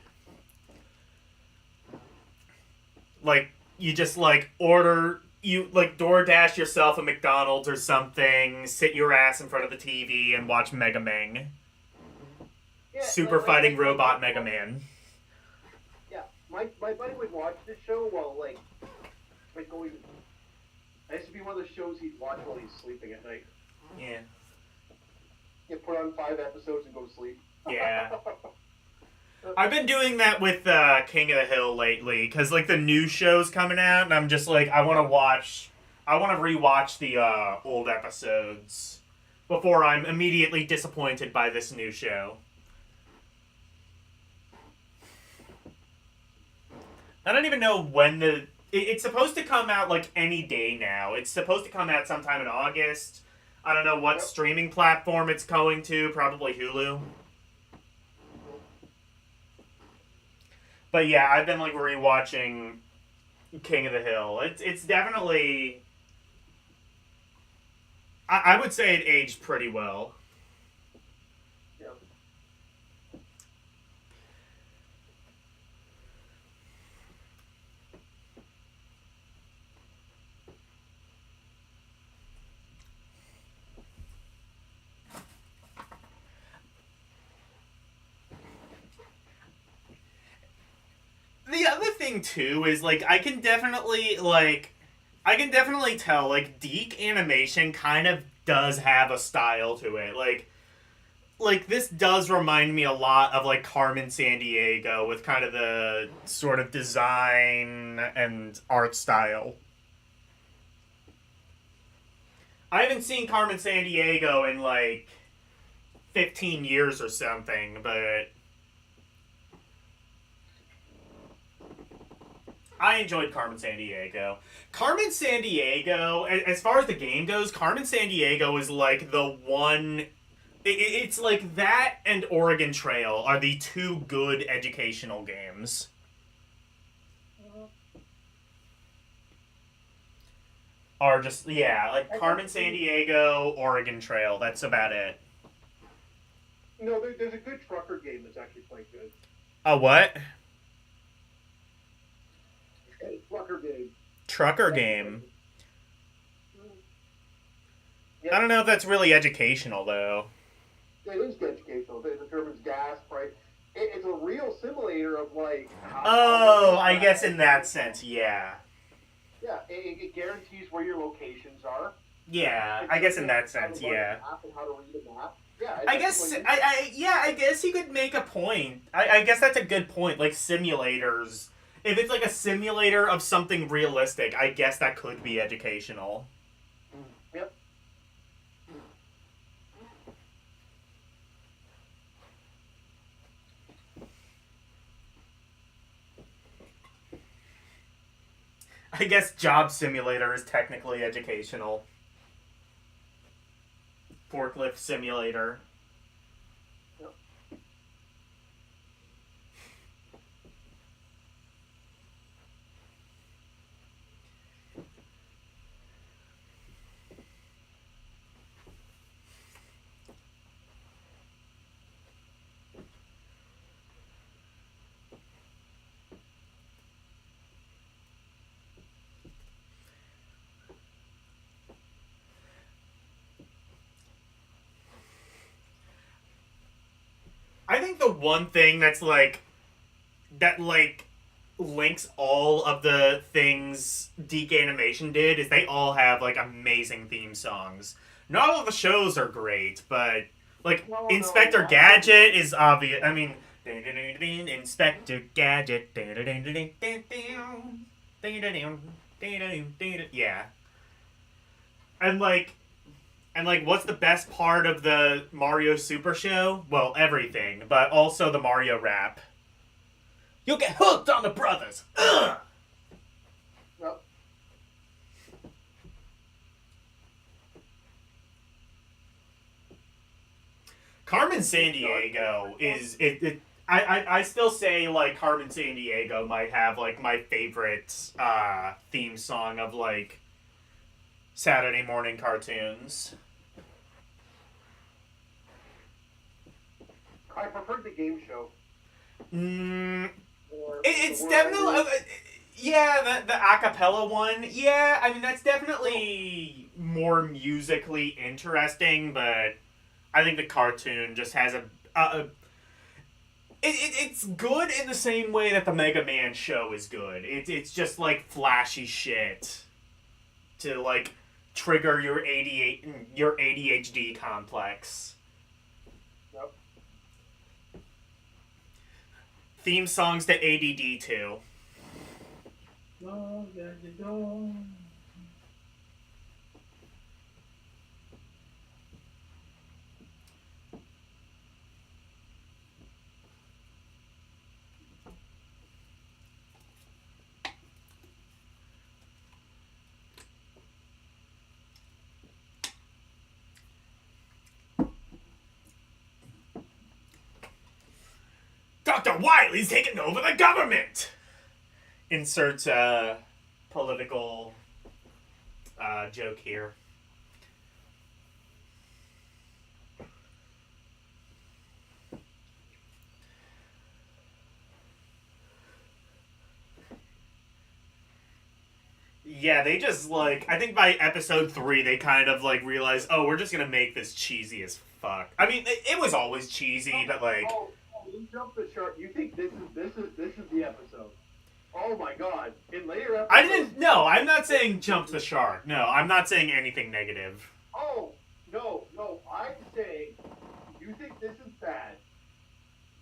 Like, you just, like, you, like, DoorDash yourself a McDonald's or something, sit your ass in front of the TV and watch Mega Man. Yeah, Super Fighting Robot Mega Man. Yeah, my buddy would watch this show while, like going... It used to be one of those shows he'd watch while he's sleeping at night. Yeah. You put on 5 episodes and go to sleep. Yeah. I've been doing that with King of the Hill lately, because, like, the new show's coming out, and I'm just like, I want to rewatch the old episodes before I'm immediately disappointed by this new show. I don't even know when it's supposed to come out, like, any day now. It's supposed to come out sometime in August. I don't know what streaming platform it's going to, probably Hulu. But yeah, I've been, like, rewatching King of the Hill. It's definitely... I would say it aged pretty well. Yeah. The other thing, too, is, like, I can definitely tell, like, Deke Animation kind of does have a style to it. Like, this does remind me a lot of, like, Carmen Sandiego with kind of the sort of design and art style. I haven't seen Carmen Sandiego in, like, 15 years or something, but... I enjoyed Carmen Sandiego. Carmen Sandiego, as far as the game goes, Carmen Sandiego is like the one... It's like that and Oregon Trail are the two good educational games. Are just, yeah, like Carmen Sandiego, Oregon Trail, that's about it. No, there's a good trucker game that's actually quite good. A what? Trucker game. Trucker game. Yeah. I don't know if that's really educational, though. It is educational. It determines gas price. It's a real simulator of, like... Oh, I guess in that sense, yeah. Yeah, it guarantees where your locations are. Yeah, I guess in that sense, yeah. How to read a map. Yeah, I guess you could make a point. I guess that's a good point. Like simulators. If it's like a simulator of something realistic, I guess that could be educational. Yep. I guess Job Simulator is technically educational. Forklift Simulator. I think the one thing that links all of the things Deke Animation did is they all have like amazing theme songs. Not all the shows are great, but like Inspector Gadget is obvious. I mean, Inspector Gadget. Yeah. And what's the best part of the Mario Super Show? Well, everything, but also the Mario rap. You'll get hooked on the brothers. Ugh! Yep. Carmen Sandiego is I still say like Carmen Sandiego might have like my favorite theme song of like Saturday morning cartoons. I preferred the game show. It's definitely yeah, the acapella one. Yeah, I mean that's definitely more musically interesting, but I think the cartoon just has it's good in the same way that the Mega Man show is good. It's just like flashy shit to like trigger your ADHD complex. Yep. Theme songs to ADD 2. No, got you go. Dr. Wily's taking over the government! Insert political joke here. Yeah, they just like I think by episode 3 they kind of like realized, oh, we're just gonna make this cheesy as fuck. I mean, it was always cheesy, but like you jumped the shark. You think this is the episode? Oh my god! In later episodes, I didn't. No, I'm not saying jump the shark. No, I'm not saying anything negative. Oh no! I'm saying you think this is bad.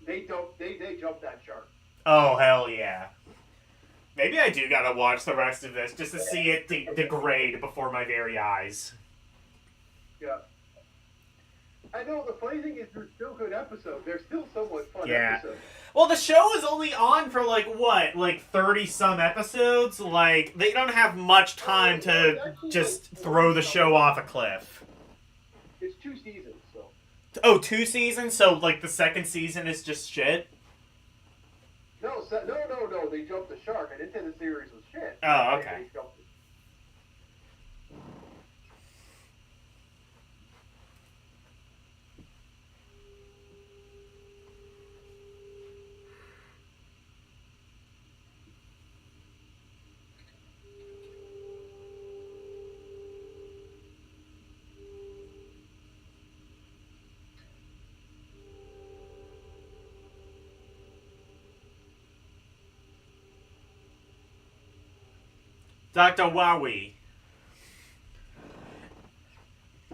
They don't. They jumped that shark. Oh hell yeah! Maybe I do gotta watch the rest of this just to see it degrade before my very eyes. Yeah. I know, the funny thing is they're still good episodes. They're still somewhat fun episodes. Well, the show is only on for like, what, like 30-some episodes? Like, they don't have much time to just throw the show off a cliff. It's 2 seasons, so. Oh, 2 seasons? So, like, the second season is just shit? No, they jumped the shark. I didn't say the series was shit. Oh, okay. They jumped it. Dr. Wowie.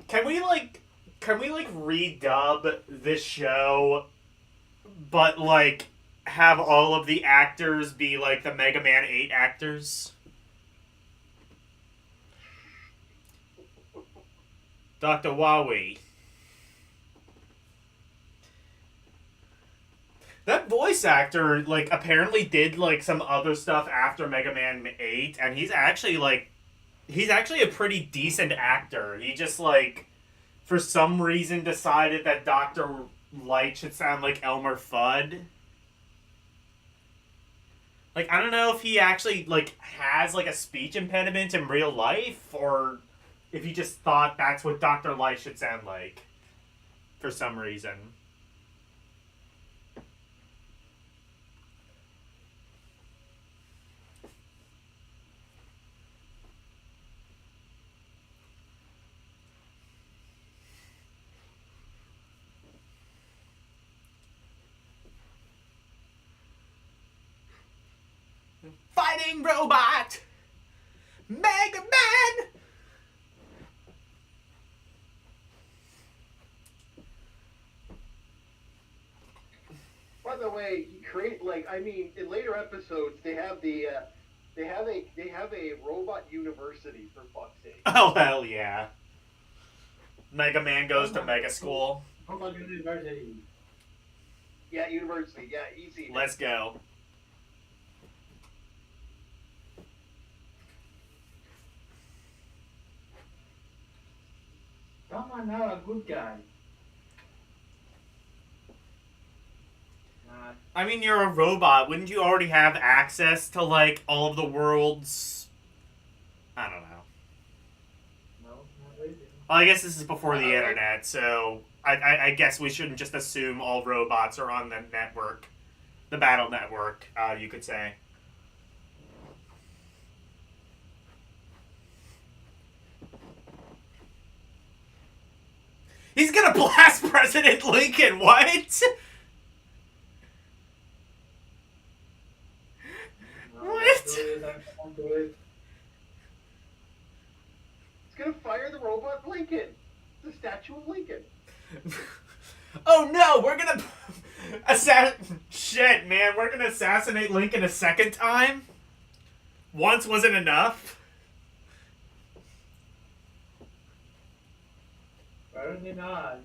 Can we redub this show, but, like, have all of the actors be, like, the Mega Man 8 actors? Dr. Wowie. That voice actor, like, apparently did, like, some other stuff after Mega Man 8, and he's actually a pretty decent actor. He just, like, for some reason decided that Dr. Light should sound like Elmer Fudd. Like, I don't know if he actually, like, has, like, a speech impediment in real life, or if he just thought that's what Dr. Light should sound like. For some reason. Fighting robot! Mega Man! By the way, in later episodes they have a robot university, for fuck's sake. Oh hell yeah. Mega Man goes to Mega School. Robot University. Yeah, university. Yeah, easy. Let's go. Come on now, a good guy. not. I mean, you're a robot. Wouldn't you already have access to, like, all of the world's... I don't know. No, not really. Well, I guess this is before the internet, so I guess we shouldn't just assume all robots are on the network. The battle network, you could say. He's gonna blast President Lincoln, what? No, What? do it, I can't do it. It's gonna fire the robot Lincoln, the statue of Lincoln. Oh no, we're gonna shit, man, we're gonna assassinate Lincoln a second time? Once wasn't enough? Apparently not.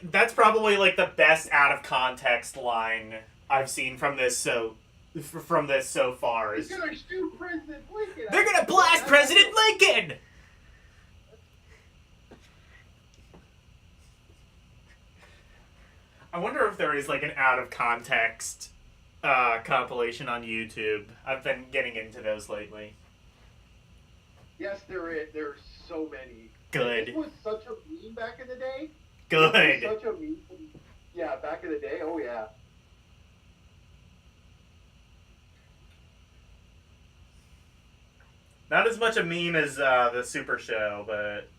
That's probably like the best out of context line I've seen from this so far. He's gonna shoot President Lincoln. They're gonna blast President Lincoln! I wonder if there is like an out of context compilation on YouTube. I've been getting into those lately. Yes, there is. There's so many. Good. This was such a meme back in the day. Good. It was such a meme. Yeah, back in the day. Oh yeah. Not as much a meme as the Super Show, but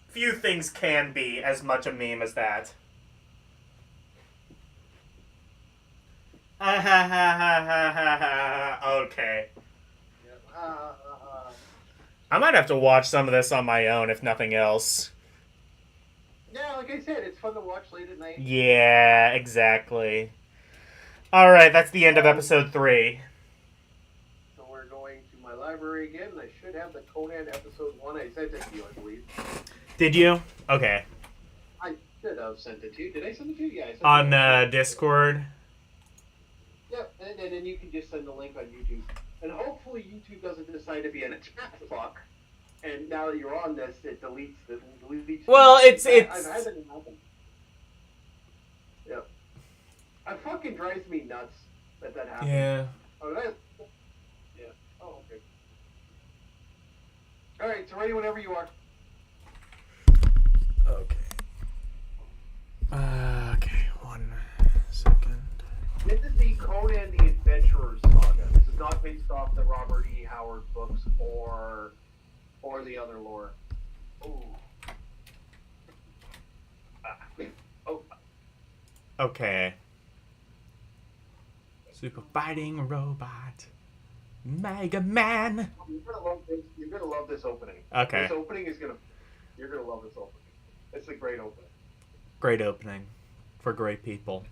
few things can be as much a meme as that. Okay. I might have to watch some of this on my own, if nothing else. Yeah, like I said, it's fun to watch late at night. Yeah, exactly. Alright, that's the end of episode 3. So we're going to my library again. I should have the Conan episode 1. I sent it to you, I believe. Did you? Okay. I should have sent it to you. Did I send it to you? Yeah, I sent On it to you. Discord? Yep, and then you can just send the link on YouTube. And hopefully YouTube doesn't decide to be an attack fuck. And now that you're on this, it deletes. Well, it's I've had that happen. Yep. It fucking drives me nuts that happens. Yeah. Oh, yeah. Oh, okay. All right, so ready whenever you are. Okay. Okay, 1 second. This is the Conan the Adventurer saga. This is not based off the Robert E. Howard books or the other lore. Ooh. Oh. Okay. Super fighting robot. Mega Man. You're gonna love this opening. Okay. This opening is you're gonna love this opening. It's a great opening. Great opening. For great people.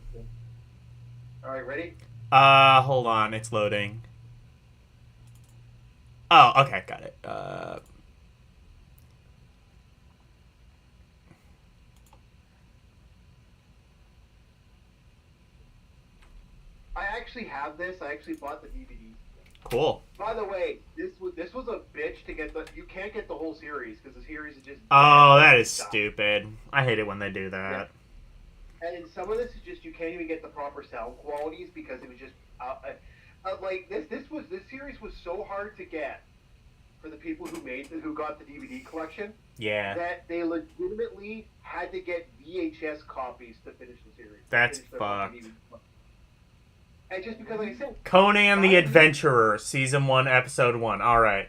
Alright, ready? Hold on, it's loading. Oh, okay, got it. I actually have this. I actually bought the DVD. Cool. By the way, this was a bitch to get you can't get the whole series because the series is just. Oh, that is stupid. I hate it when they do that. Yeah. And some of this is just you can't even get the proper sound qualities because it was just like this series was so hard to get for the people who got the DVD collection. Yeah. That they legitimately had to get VHS copies to finish the series. That's fucked. And just because, like I said, Conan the Adventurer, Season 1, Episode 1. Alright.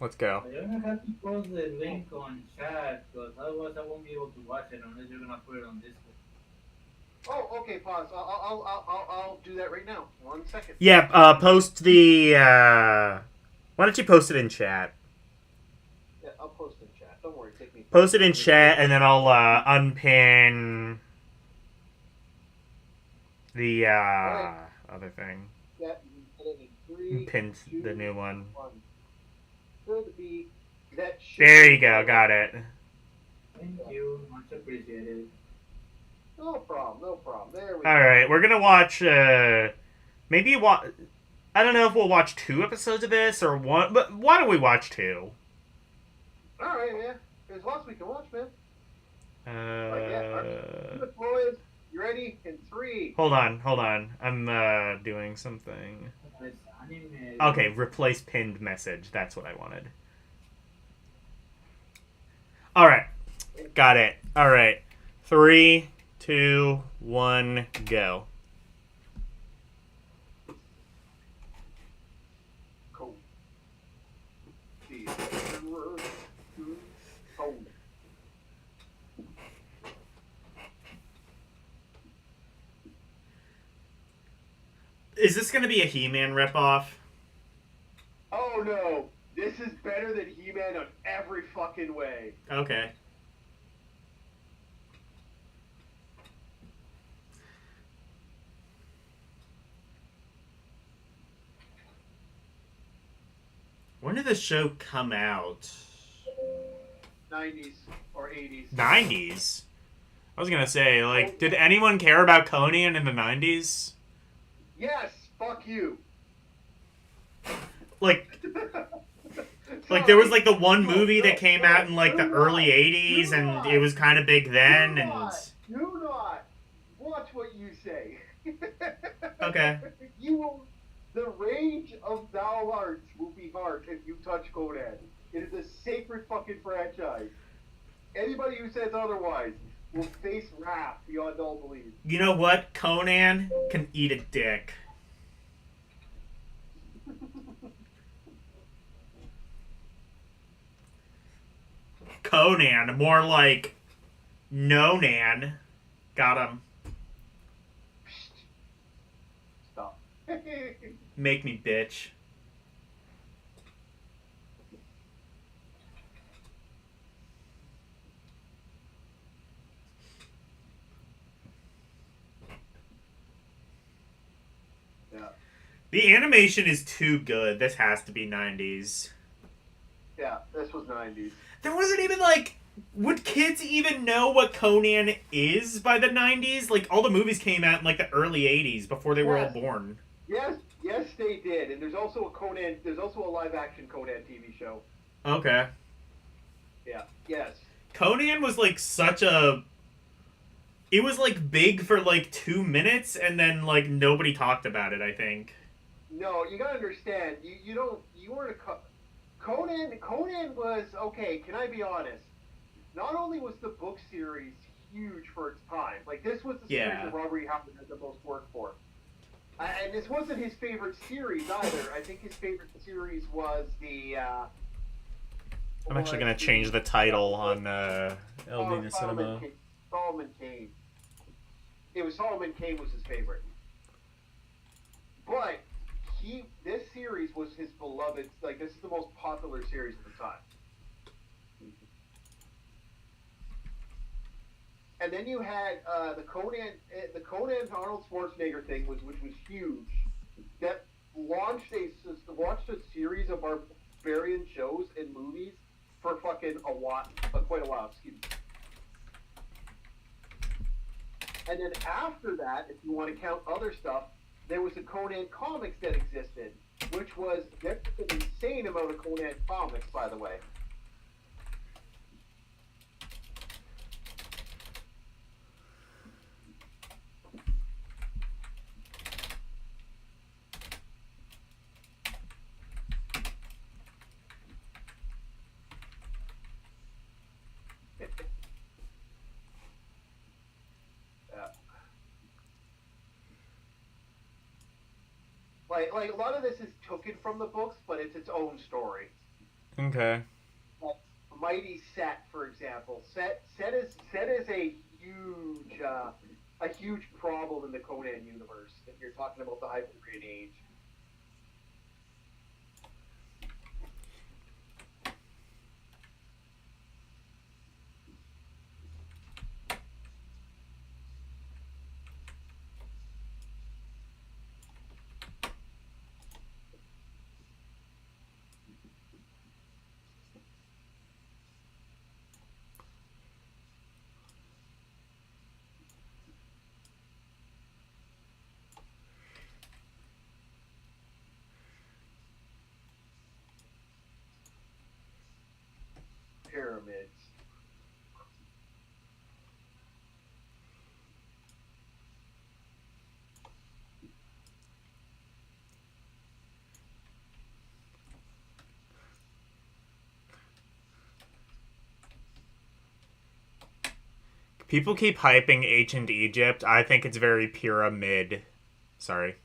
Let's go. You're gonna have to post the link on chat, because otherwise I won't be able to watch it unless you're gonna put it on Discord. Oh, okay, pause. I'll do that right now. 1 second. Yeah, post the, why don't you post it in chat? Yeah, I'll post in chat. Don't worry, take me. Post it in chat, and then I'll, unpin the, other thing. Yeah, and then in 3, Pin 2, the new one. 1. Should be That shit. There you go. Got it. Thank you. Much appreciated. No problem. No problem. There we All go. right, we're gonna watch. Maybe watch. I don't know if we'll watch 2 episodes of this or 1, but why don't we watch 2? All right, man. There's lots we can watch, man. Uh, Boys, you ready? In 3. hold on. I'm doing something. It's anime. Okay, replace pinned message. That's what I wanted. All right, got it. All right, 3, 2, 1, go. Cool. Is this gonna be a He-Man ripoff? Oh no! This is better than He-Man on every fucking way. Okay. When did this show come out? 90s or 80s. 90s? I was gonna say, like, did anyone care about Conan in the 90s? Yes, fuck you. Like, there was, like, the one movie that came out in, like, the early 80s, and it was kind of big then, and... Do not watch what you say. Okay. You will... The rage of thou arts will be hard if you touch Conan. It is a sacred fucking franchise. Anybody who says otherwise will face wrath beyond all belief. You know what? Conan can eat a dick. Conan, more like No-Nan. Got him. Stop. Make me bitch. Yeah. The animation is too good. This has to be 90s. Yeah, this was 90s. There wasn't even, like... Would kids even know what Conan is by the 90s? Like, all the movies came out in, like, the early 80s before they were all born. Yes, they did. And there's also a Conan, there's also a live-action Conan TV show. Okay. Yeah, yes. Conan was, like, such a... It was, like, big for, like, 2 minutes, and then, like, nobody talked about it, I think. No, you gotta understand, you weren't a... Conan was, okay, can I be honest? Not only was the book series huge for its time, like, this was the series that Robert E. Howard had the most work for. And this wasn't his favorite series either. I think his favorite series was the... I'm actually going to change the title on Ldeiner Cinema. Solomon Kane. It was Solomon Kane was his favorite. But this series was his beloved, like, this is the most popular series at the time. And then you had the Conan Arnold Schwarzenegger thing, which was huge. That launched a series of barbarian shows and movies for fucking quite a while. Excuse me. And then after that, if you want to count other stuff, there was the Conan comics that existed, which was an insane amount of Conan comics, by the way. Like a lot of this is taken from the books, but it's its own story. Okay. Like Mighty Set, for example. Set is a huge problem in the Conan universe. If you're talking about the Hyperborean Age. pyramids. People keep hyping ancient Egypt. I think it's very pyramid. Sorry.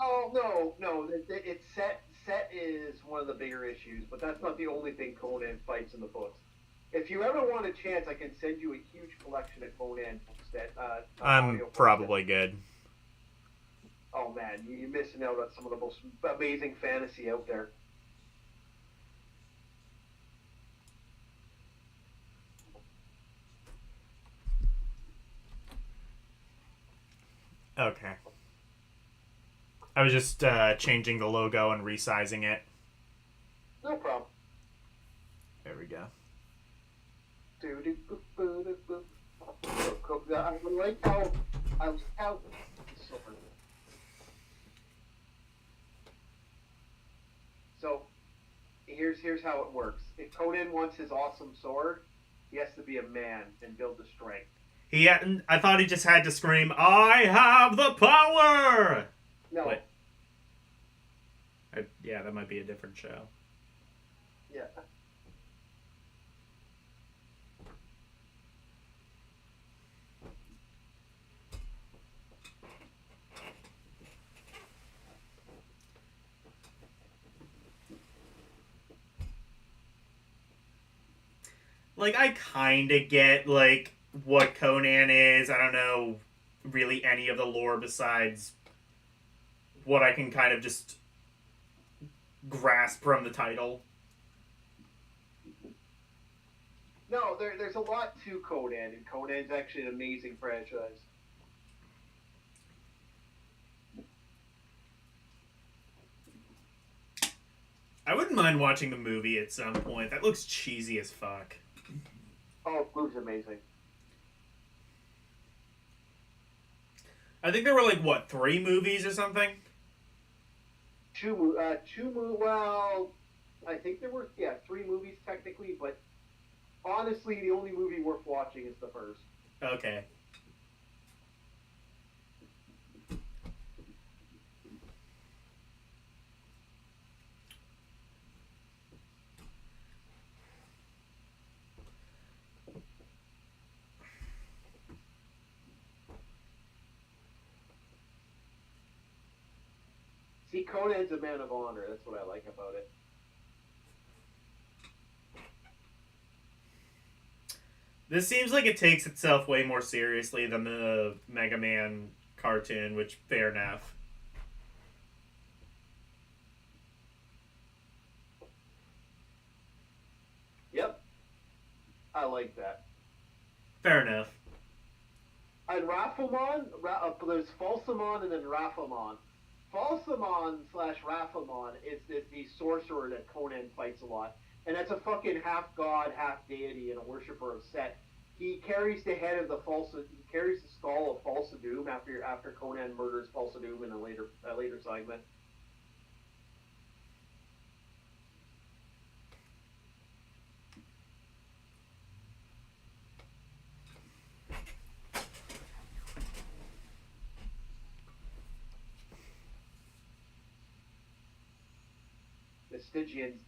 Oh no! It's set. Set is one of the bigger issues, but that's not the only thing Conan fights in the books. If you ever want a chance, I can send you a huge collection of Conan books that. I'm probably good. Oh man, you're missing out on some of the most amazing fantasy out there. Okay. I was just changing the logo and resizing it. No problem. There we go. I like how. So, here's how it works. If Conan wants his awesome sword, he has to be a man and build the strength. I thought he just had to scream, "I have the power!" No. Wait. Yeah, that might be a different show. Yeah. Like, I kind of get, like, what Conan is. I don't know really any of the lore besides what I can kind of just grasp from the title. No, there's a lot to Conan, and Conan's actually an amazing franchise. I wouldn't mind watching the movie at some point. That looks cheesy as fuck. Oh, the movie's amazing. I think there were, like, what, 3 movies or something? Well, I think there were, 3 movies technically, but honestly, the only movie worth watching is the first. Okay. See, Conan's a man of honor. That's what I like about it. This seems like it takes itself way more seriously than the Mega Man cartoon, which, fair enough. Yep. I like that. Fair enough. And Rafamon, there's Falsamon and then Rafamon. Falsamon / Rafamon is the sorcerer that Conan fights a lot. And that's a fucking half god, half deity, and a worshiper of Set. He carries the head of he carries the skull of Falsa Doom after Conan murders Falsa Doom in a later segment. The Stygians.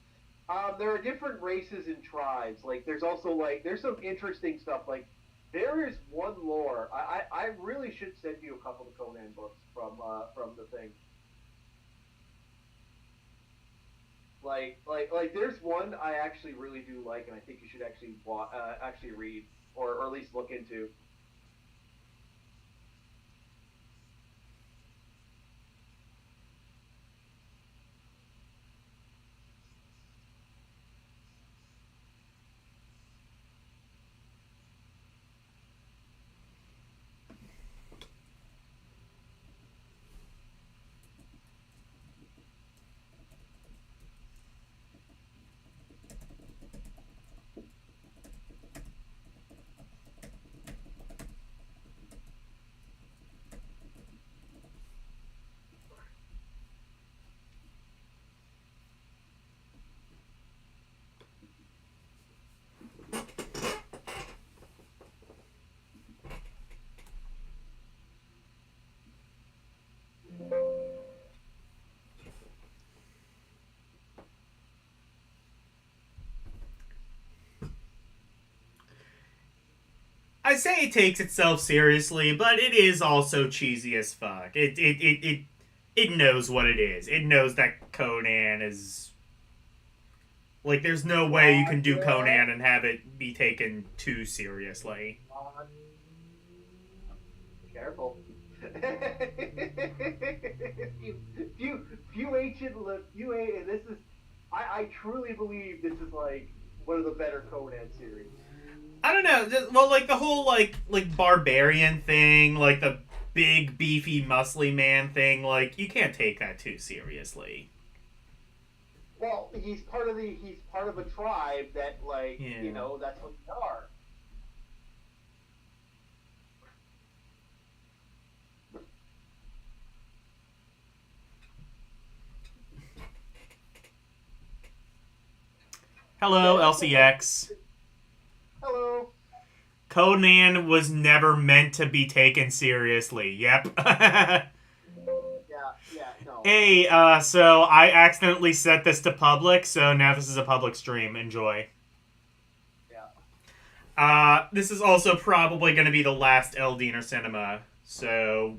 There are different races and tribes. Like, there's also, like, there's some interesting stuff. Like, there is one lore. I really should send you a couple of Conan books from the thing. Like, there's one I actually really do like, and I think you should actually read, or at least look into. I say it takes itself seriously, but it is also cheesy as fuck. It knows what it is. It knows that Conan is like. There's no way you can do Conan and have it be taken too seriously. Careful. few ancient look. This is. I truly believe this is like one of the better Conan series. I don't know. Well, like the whole like barbarian thing, like the big beefy muscly man thing. Like you can't take that too seriously. Well, he's part of a tribe that that's what they are. Hello, LCX. Hello. Conan was never meant to be taken seriously. Yep. Yeah, no. Hey, so I accidentally set this to public, so now this is a public stream. Enjoy. Yeah. This is also probably going to be the last Ldeiner cinema, so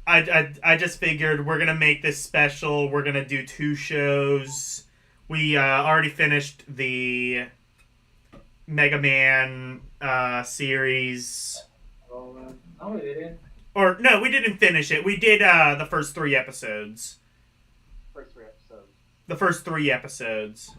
I just figured we're going to make this special. We're going to do 2 shows. We already finished the Mega Man series. Oh, no, we didn't. Or, no, we didn't finish it. We did the first 3 episodes. The first 3 episodes.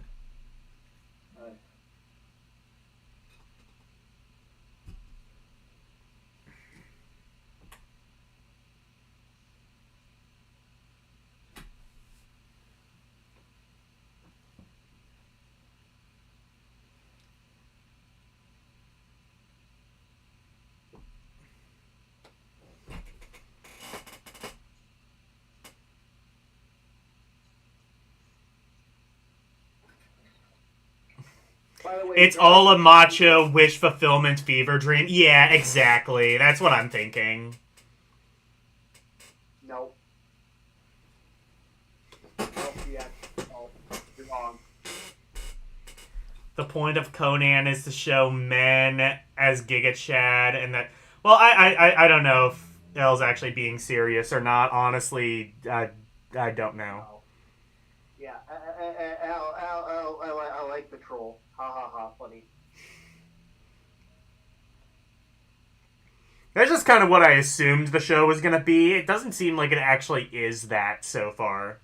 By the way, It's all a macho wish fulfillment fever dream. Yeah, exactly. That's what I'm thinking. No. Yeah. No. You're wrong. The point of Conan is to show men as Giga Chad, and that. Well, I don't know if L's actually being serious or not. Honestly, I don't know. Yeah, I like the troll. Ha ha ha, funny. That's just kind of what I assumed the show was gonna be. It doesn't seem like it actually is that so far.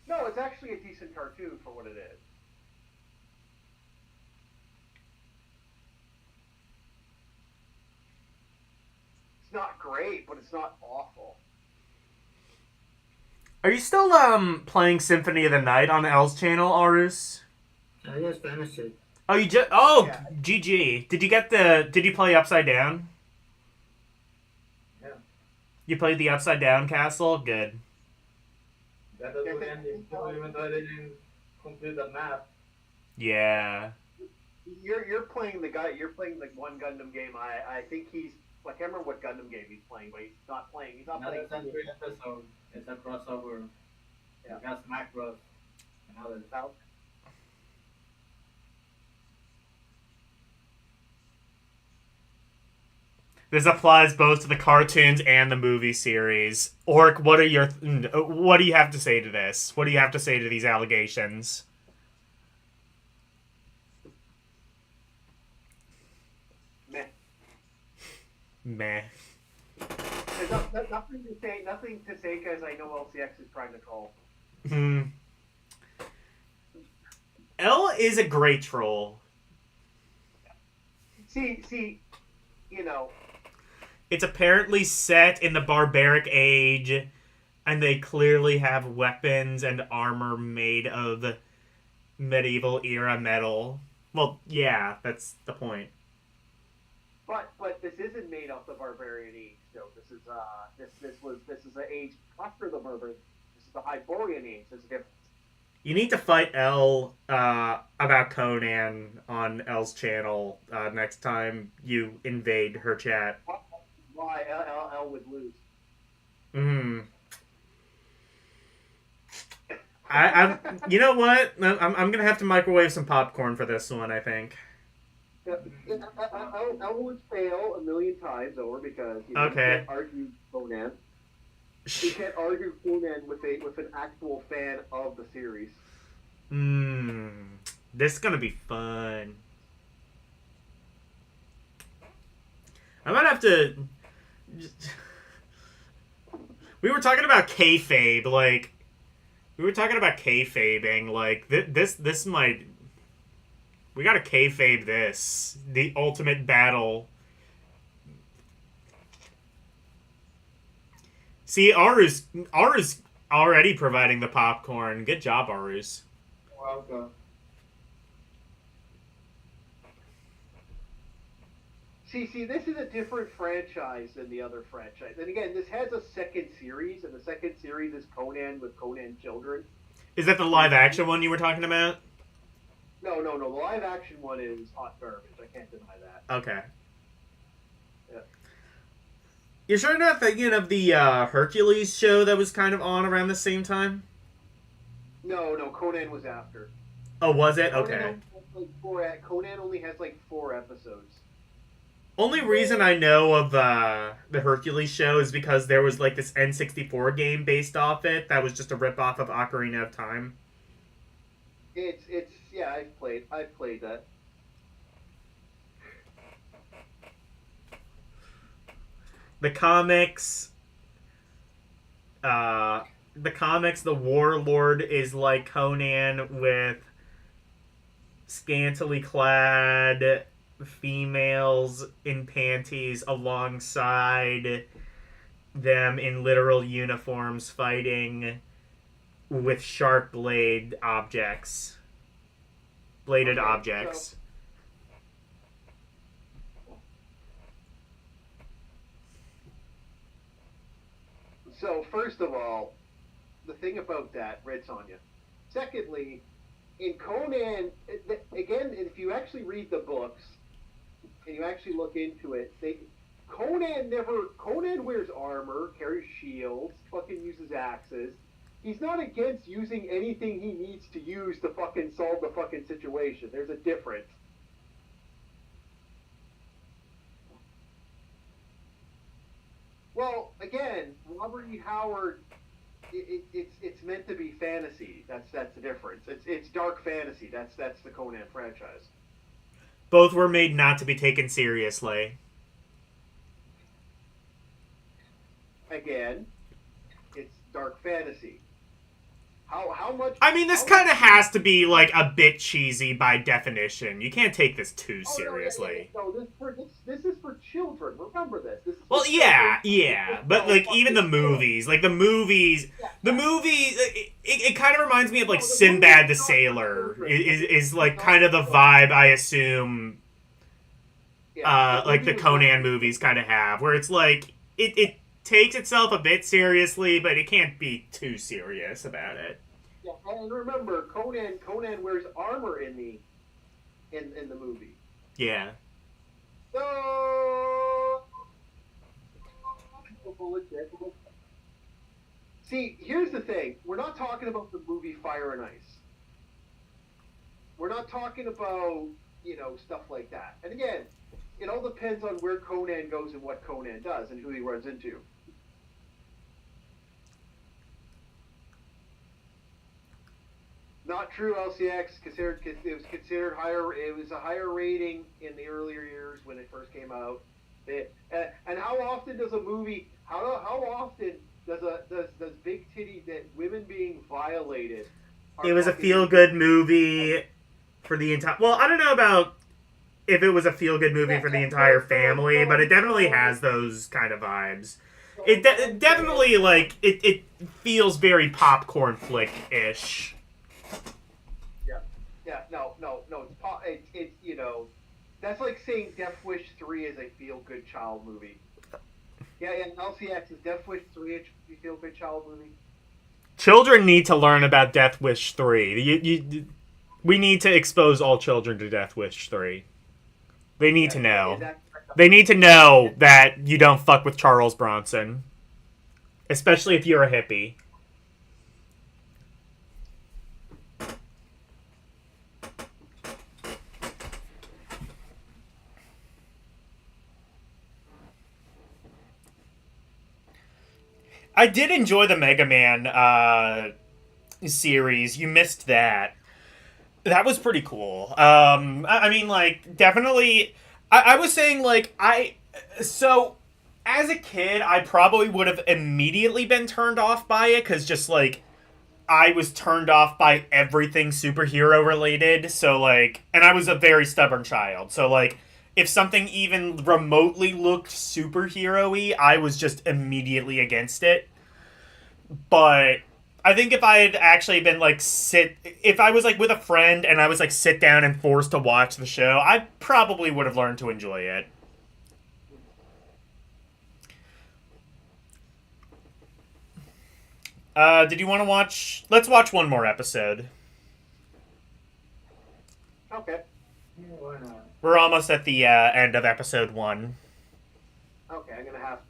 No, it's actually a decent cartoon for what it is. It's not great, but it's not awful. Are you still playing Symphony of the Night on L's channel, Arus? I just finished it. Oh, you just Yeah. GG. Did you play Upside Down? Yeah. You played the Upside Down Castle? Good. That was good ending, too, even though I didn't complete the map. Yeah. You're playing the guy. You're playing the one Gundam game. I think he's. I can't remember what Gundam game he's playing, but he's not playing. He's not Another playing. century episode. It's a crossover. Yeah. It has Smack Bros. And others. Now, This applies both to the cartoons and the movie series. Orc, what do you have to say to this? What do you have to say to these allegations? meh. Meh. There's nothing to say. Nothing to say because I know LCX is trying to troll. L is a great troll. See, you know. It's apparently set in the barbaric age, and they clearly have weapons and armor made of medieval era metal. Well, yeah, that's the point. But this isn't made of the barbarian age. So this is an age after the barbarian. This is the Hyborian age. There's a difference. You need to fight L about Conan on L's channel next time you invade her chat. Why L would lose? You know what? I'm gonna have to microwave some popcorn for this one, I think. Yeah, I would fail a million times over because you Okay. can't argue Conan. You can't argue Conan with an actual fan of the series. This is gonna be fun. I might have to. We were talking about kayfabe, like we were talking about kayfabing, like this might. We gotta kayfabe this. The ultimate battle. See, Arus already providing the popcorn. Good job, Arus. Welcome. See, this is a different franchise than the other franchise. And again, this has a second series, and the second series is Conan with Conan children. Is that the live action one you were talking about? No. The live action one is hot garbage. I can't deny that. Okay. Yeah. You're sure you're not thinking of the Hercules show that was kind of on around the same time? No, Conan was after. Oh, was it? Okay. Conan only has like 4 episodes. Only reason I know of the Hercules show is because there was like this N64 game based off it that was just a ripoff of Ocarina of Time. It's yeah, I've played that. The comics, the warlord is like Conan with scantily clad females in panties alongside them in literal uniforms fighting with sharp bladed objects. So first of all, the thing about that, Red Sonja. Secondly, in Conan, again, if you actually read the books and you actually look into it, Conan wears armor, carries shields, fucking uses axes. He's not against using anything he needs to use to fucking solve the fucking situation. There's a difference. Well, again, Robert E. Howard, it's meant to be fantasy. That's the difference. It's dark fantasy. That's the Conan franchise. Both were made not to be taken seriously. Again, it's dark fantasy. How much? I mean, this kind of has to be like a bit cheesy by definition. You can't take this too seriously. No, this is for children. Remember this. This is well, yeah, but like even the movies, it kind of reminds me of like Sinbad the Sailor. Is like kind of the vibe I assume. Like the Conan movies kind of have, where it's like it takes itself a bit seriously, but it can't be too serious about it. Yeah, and remember, Conan wears armor in the movie. Yeah. So, see, here's the thing: we're not talking about the movie Fire and Ice. We're not talking about stuff like that. And again, it all depends on where Conan goes and what Conan does and who he runs into. Not true, LCX. It was considered higher. It was a higher rating in the earlier years when it first came out. And how often does a movie? How often does big titty that women being violated? It was a feel-good movie for the entire. Well, I don't know about if it was a feel-good movie for the entire family, but it definitely has those kind of vibes. It definitely it feels very popcorn flick-ish. No. It's that's like saying Death Wish 3 is a feel-good child movie. Yeah, and LCX is Death Wish 3 a feel-good child movie. Children need to learn about Death Wish 3. We need to expose all children to Death Wish 3. They need to know. They need to know that you don't fuck with Charles Bronson, especially if you're a hippie. I did enjoy the Mega Man series. You missed that. That was pretty cool. I mean, like, definitely. I was saying, like, so, as a kid, I probably would have immediately been turned off by it, because just, like, I was turned off by everything superhero related, so, like, and I was a very stubborn child, so, like, if something even remotely looked superhero-y, I was just immediately against it. But I think if I had actually been like if I was like with a friend and I was like sit down and forced to watch the show, I probably would have learned to enjoy it. Did you want to watch? Let's watch one more episode. Okay. Yeah, why not? We're almost at the end of episode 1. Okay, I'm gonna have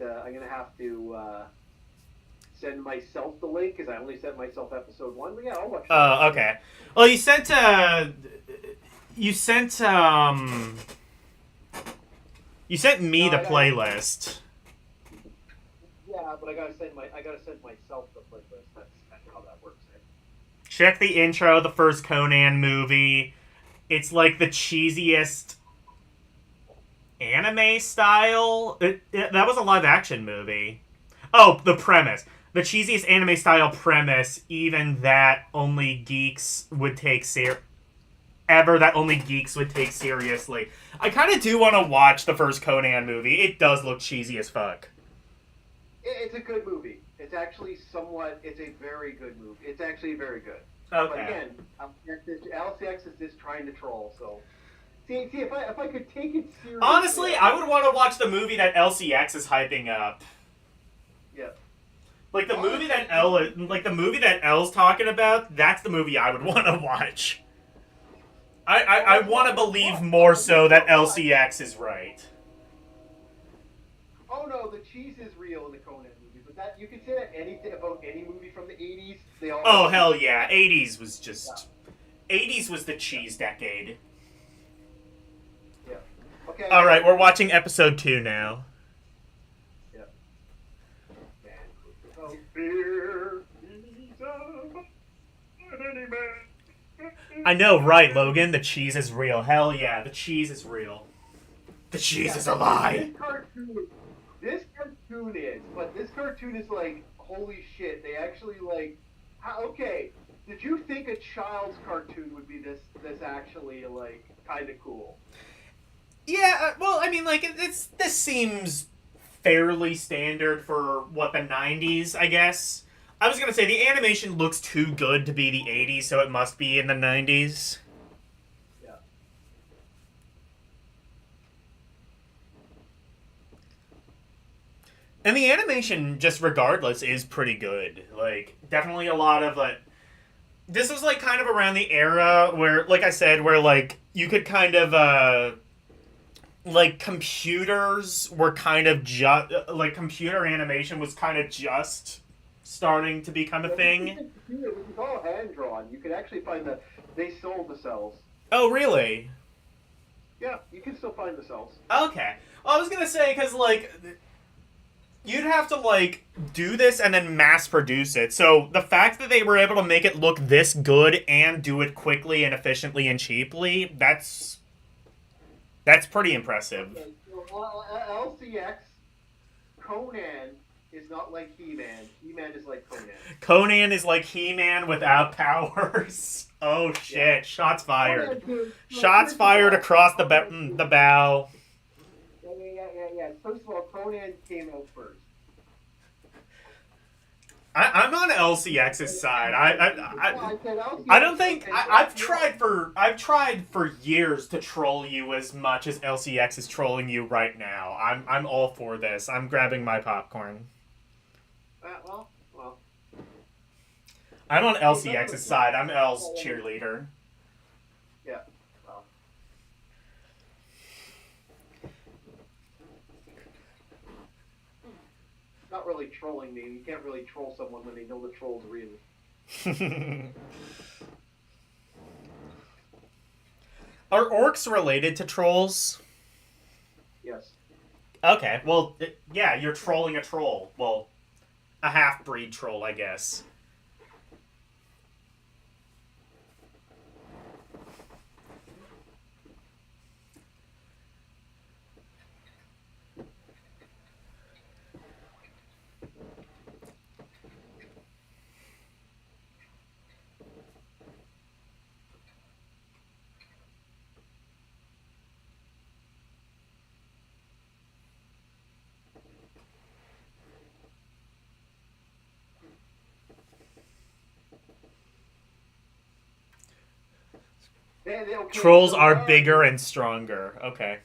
to send myself the link because I only sent myself episode 1. But yeah, I'll watch. Oh, okay. Well, you sent you sent me the playlist. Yeah, but I gotta send myself the playlist. That's how that works. Eh? Check the intro of the first Conan movie. It's like the cheesiest anime style. That was a live action movie. Oh, the premise. The cheesiest anime style premise, even that only geeks would take seriously. I kind of do want to watch the first Conan movie. It does look cheesy as fuck. It's a good movie. It's actually it's a very good movie. It's actually very good. Okay. But again, LCX is just trying to troll, so... See, if I could take it seriously... Honestly, I would want to watch the movie that LCX is hyping up. Yeah. Like the movie that L's talking about, that's the movie I would want to watch. I want to believe more so that LCX is right. Oh no, the cheese is real in the Conan movie, but that you can say that anything about any movie from the 80s. They all. Oh hell yeah, 80s was just 80s was the cheese decade. Yeah. Okay. All right, we're watching episode 2 now. Yeah. Oh, fear. I know, right, Logan? The cheese is real. Hell yeah, the cheese is real. The cheese is a lie. This cartoon is like, holy shit, they actually like, okay, did you think a child's cartoon would be this actually like kind of cool? Yeah, well, I mean, like, this seems fairly standard for, what, the 90s, I guess? I was gonna say, the animation looks too good to be the 80s, so it must be in the 90s. Yeah. And the animation, just regardless, is pretty good. Like, definitely a lot of, like... This was, like, kind of around the era where, like I said, where, like, you could kind of, like, computers were kind of just... Like, computer animation was kind of just starting to become a thing. It was all hand-drawn. You could actually find they sold the cells. Oh, really? Yeah, you can still find the cells. Okay. Well, I was gonna say, because, like... You'd have to, like, do this and then mass produce it. So the fact that they were able to make it look this good and do it quickly and efficiently and cheaply, that's pretty impressive. Okay, so, LCX, Conan is not like He-Man. He-Man is like Conan. Conan is like He-Man without powers. Oh, shit. Yeah. Shots fired. Shots fired across the bow. Yeah. First of all, Conan came out first. I'm on LCX's side. I don't think I've tried for years to troll you as much as LCX is trolling you right now. I'm all for this. I'm grabbing my popcorn. Well. I'm on LCX's side. I'm L's cheerleader. Yeah. Well. Not really trolling me. You can't really troll someone when they know the troll's real. Are orcs related to trolls? Yes. Okay, well, yeah, you're trolling a troll. Well, a half-breed troll, I guess. Okay, Trolls so are now- bigger and stronger. Okay.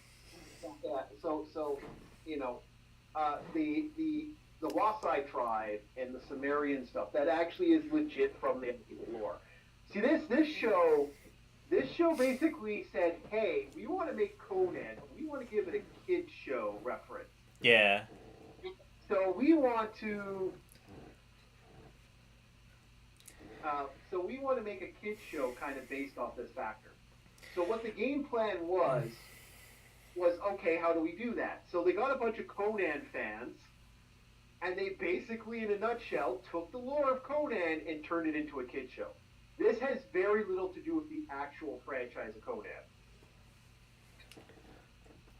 Yeah, so you know, the Wasai tribe and the Sumerian stuff that actually is legit from the lore. See, this show basically said, hey, we want to make Conan, we want to give it a kids show reference. Yeah. So we want to. Make a kids show kind of based off this factor. So what the game plan was okay, how do we do that? So they got a bunch of Conan fans, and they basically, in a nutshell, took the lore of Conan and turned it into a kids show. This has very little to do with the actual franchise of Conan.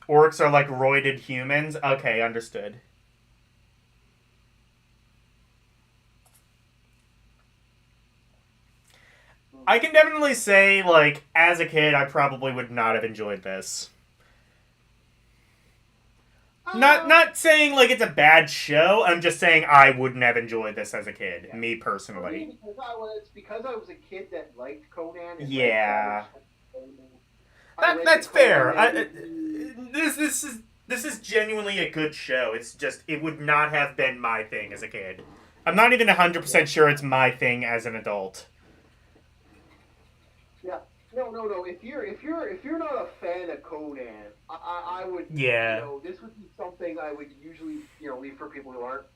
Orcs are like roided humans? Okay, understood. I can definitely say, like, as a kid, I probably would not have enjoyed this. Not saying, like, it's a bad show. I'm just saying I wouldn't have enjoyed this as a kid. Yeah. Me, personally. It's because I was a kid that liked Conan. And yeah. That's fair. This is genuinely a good show. It's just, it would not have been my thing as a kid. I'm not even 100% sure it's my thing as an adult. Yeah, no. If you're not a fan of Conan, I would. Yeah. This would be something I would usually leave for people who aren't.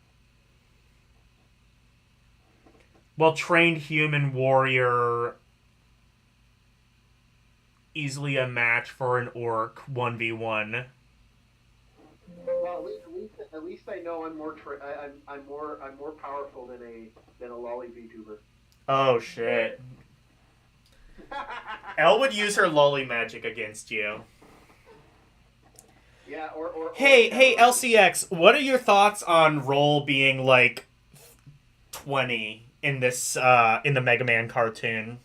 Well, trained human warrior, easily a match for an orc 1v1. Well, at least I know I'm more powerful than a lolly VTuber. Oh shit. Elle would use her lolly magic against you. Yeah, or Hey, LCX, what are your thoughts on Roll being like 20 in this in the Mega Man cartoon?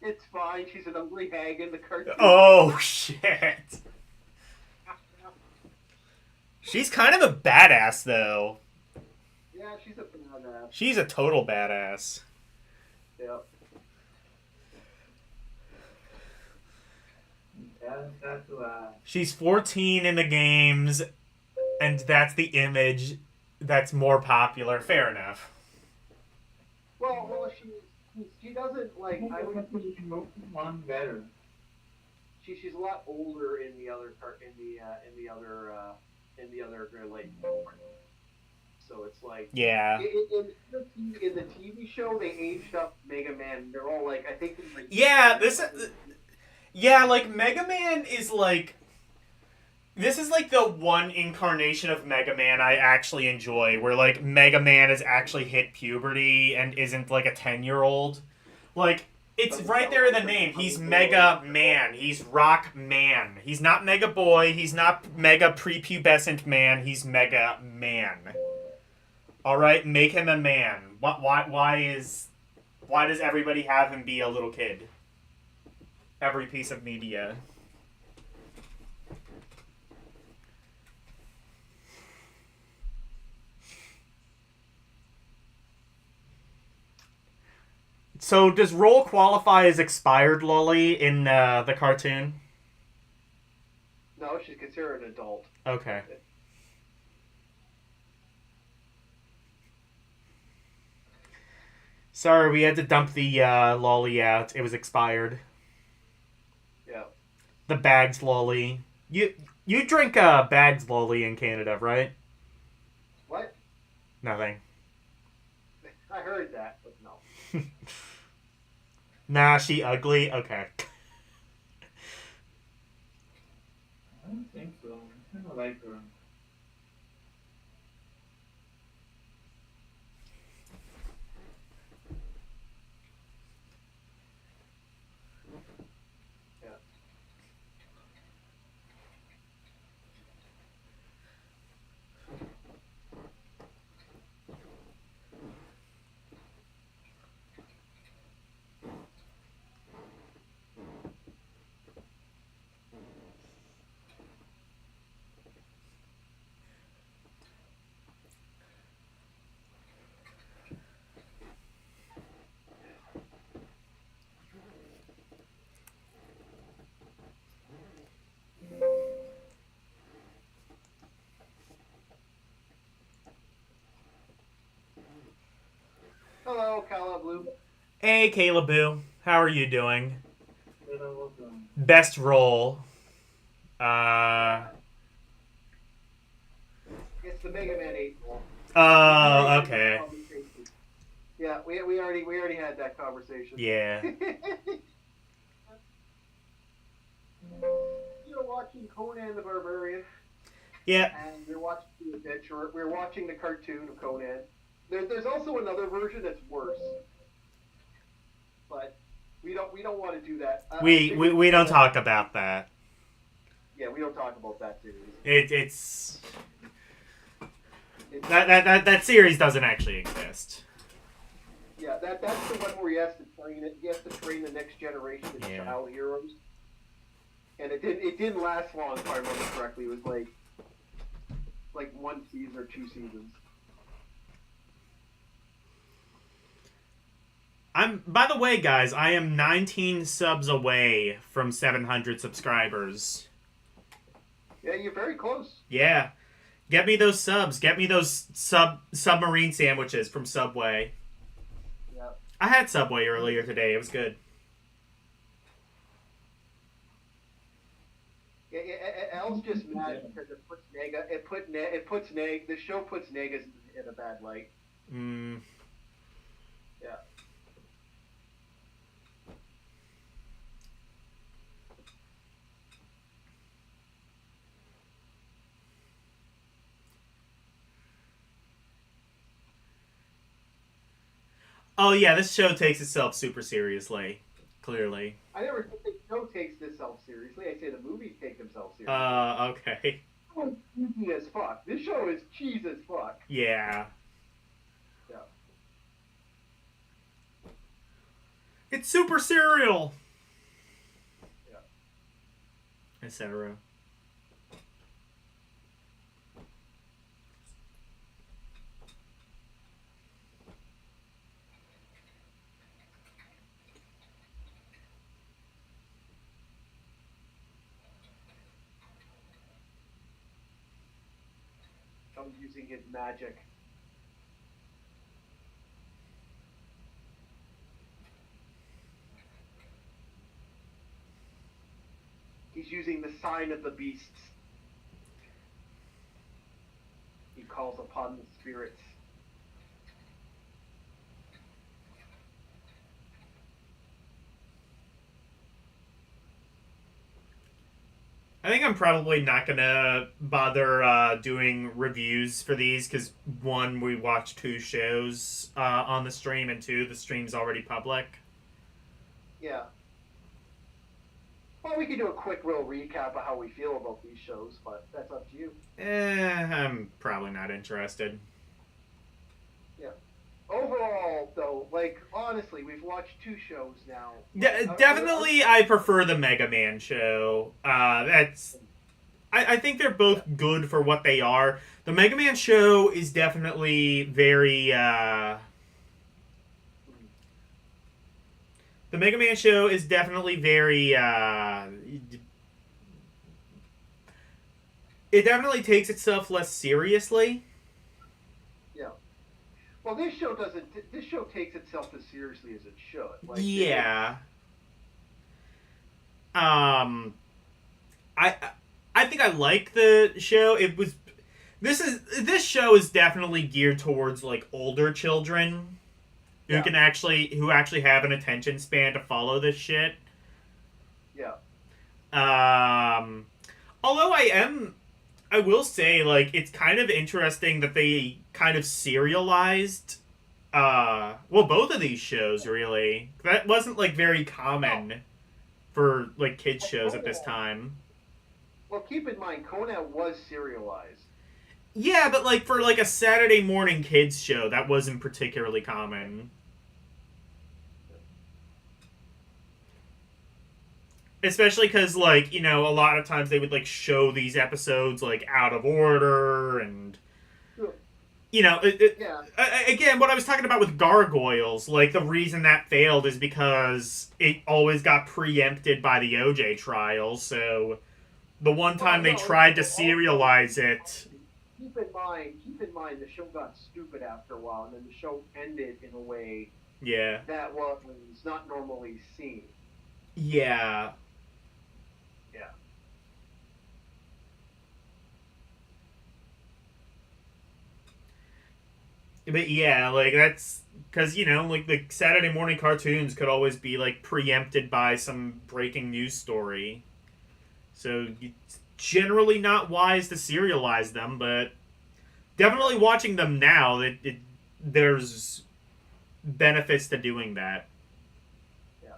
It's fine. She's an ugly hag in the cartoon. Oh, shit. She's kind of a badass, though. Yeah, she's a badass. She's a total badass. Yep. She's 14 in the games, and that's the image that's more popular. Fair enough. Well, she doesn't like. I would one better. She's a lot older in the other like. So it's like yeah. In the TV show, they aged up Mega Man. They're all like, I think. Like, yeah, like Mega Man is like. This is like the one incarnation of Mega Man I actually enjoy, where like Mega Man has actually hit puberty and isn't like a 10-year-old. Like, it's right there in the name. He's Mega Man. He's Rock Man. He's not Mega Boy. He's not Mega Prepubescent Man. He's Mega Man. Alright, make him a man. Why does everybody have him be a little kid? Every piece of media. So, does Roll qualify as expired lolly in the cartoon? No, she's considered an adult. Okay. Sorry, we had to dump the lolly out. It was expired. Yeah. The Bags lolly. You drink Bags lolly in Canada, right? What? Nothing. I heard that, but no. Nah, she ugly? Okay. I don't think so. I kind of like her. Yeah. Hello, Calablu. Hey, Caleboo. How are you doing? But I was on. Best role. Uh... It's the Mega Man 8 role. Oh, okay. Yeah, we already had that conversation. Yeah. You're watching Conan the Barbarian, Yeah. and you're watching the adventure. We're watching the cartoon of Conan. There's also another version that's worse, but we don't want to do that. We don't talk about that. Yeah, we don't talk about that series. It's that series doesn't actually exist. Yeah, that's the one where he has to train it. He has to train the next generation of child heroes. And it didn't last long, if I remember correctly. It was like 1 season or 2 seasons. By the way, guys, I am 19 subs away from 700 subscribers. Yeah, you're very close. Yeah. Get me those subs. Get me those submarine sandwiches from Subway. Yeah. I had Subway earlier today. It was good. Al's just mad because it puts the show puts Negas in a bad light. Yeah. Oh yeah, this show takes itself super seriously. Clearly. I never think the show takes itself seriously. I say the movies take themselves seriously. Okay. Oh, cheesy as fuck. This show is cheese as fuck. Yeah. Yeah. It's super serial. Yeah. Etc. Using his magic. He's using the sign of the beasts. He calls upon the spirits. I think I'm probably not gonna bother doing reviews for these because one, we watched 2 shows on the stream, and 2, the stream's already public. Yeah. Well, we could do a quick little recap of how we feel about these shows, but that's up to you. I'm probably not interested. Yeah. Overall, though, like, honestly, we've watched 2 shows now. Definitely, I prefer the Mega Man show. I think they're both good for what they are. The Mega Man show is definitely very, The Mega Man show is definitely very, it definitely takes itself less seriously. Yeah. Well, this show doesn't. This show takes itself as seriously as it should. Like, yeah. I I think I like the show. This show is definitely geared towards like older children who actually have an attention span to follow this shit. Yeah. Although I will say, like, it's kind of interesting that they kind of serialized, both of these shows, really. That wasn't, like, very common for, like, kids shows at this time. Well, keep in mind, Conan was serialized. Yeah, but, like, for, like, a Saturday morning kids show, that wasn't particularly common. Especially because, like, you know, a lot of times they would, like, show these episodes, like, out of order, and, you know, again, what I was talking about with Gargoyles, like, the reason that failed is because it always got preempted by the OJ trial, so the one time they tried to serialize it... Keep in mind, the show got stupid after a while, and then the show ended in a way that was not normally seen. Yeah. Yeah. But yeah, like, that's... Because, you know, like, the Saturday morning cartoons could always be, like, preempted by some breaking news story. So, it's generally not wise to serialize them, but definitely watching them now, there's benefits to doing that. Yeah.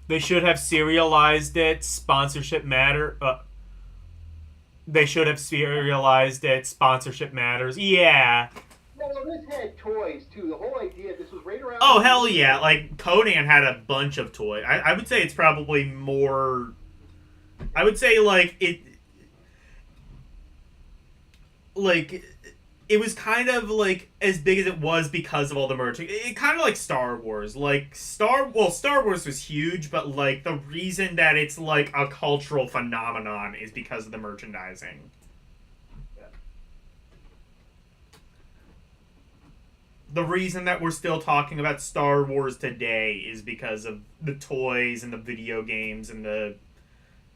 They should have serialized it. Sponsorship matter. They should have serialized it. Sponsorship matters. Yeah. No, this had toys too. The whole idea. This was right around. Oh hell yeah! Like Conan had a bunch of toys. I would say it's probably more. I would say like it. Like. It was kind of, like, as big as it was because of all the merch. It kind of like Star Wars. Like, Star Wars was huge, but, like, the reason that it's, like, a cultural phenomenon is because of the merchandising. Yeah. The reason that we're still talking about Star Wars today is because of the toys and the video games and the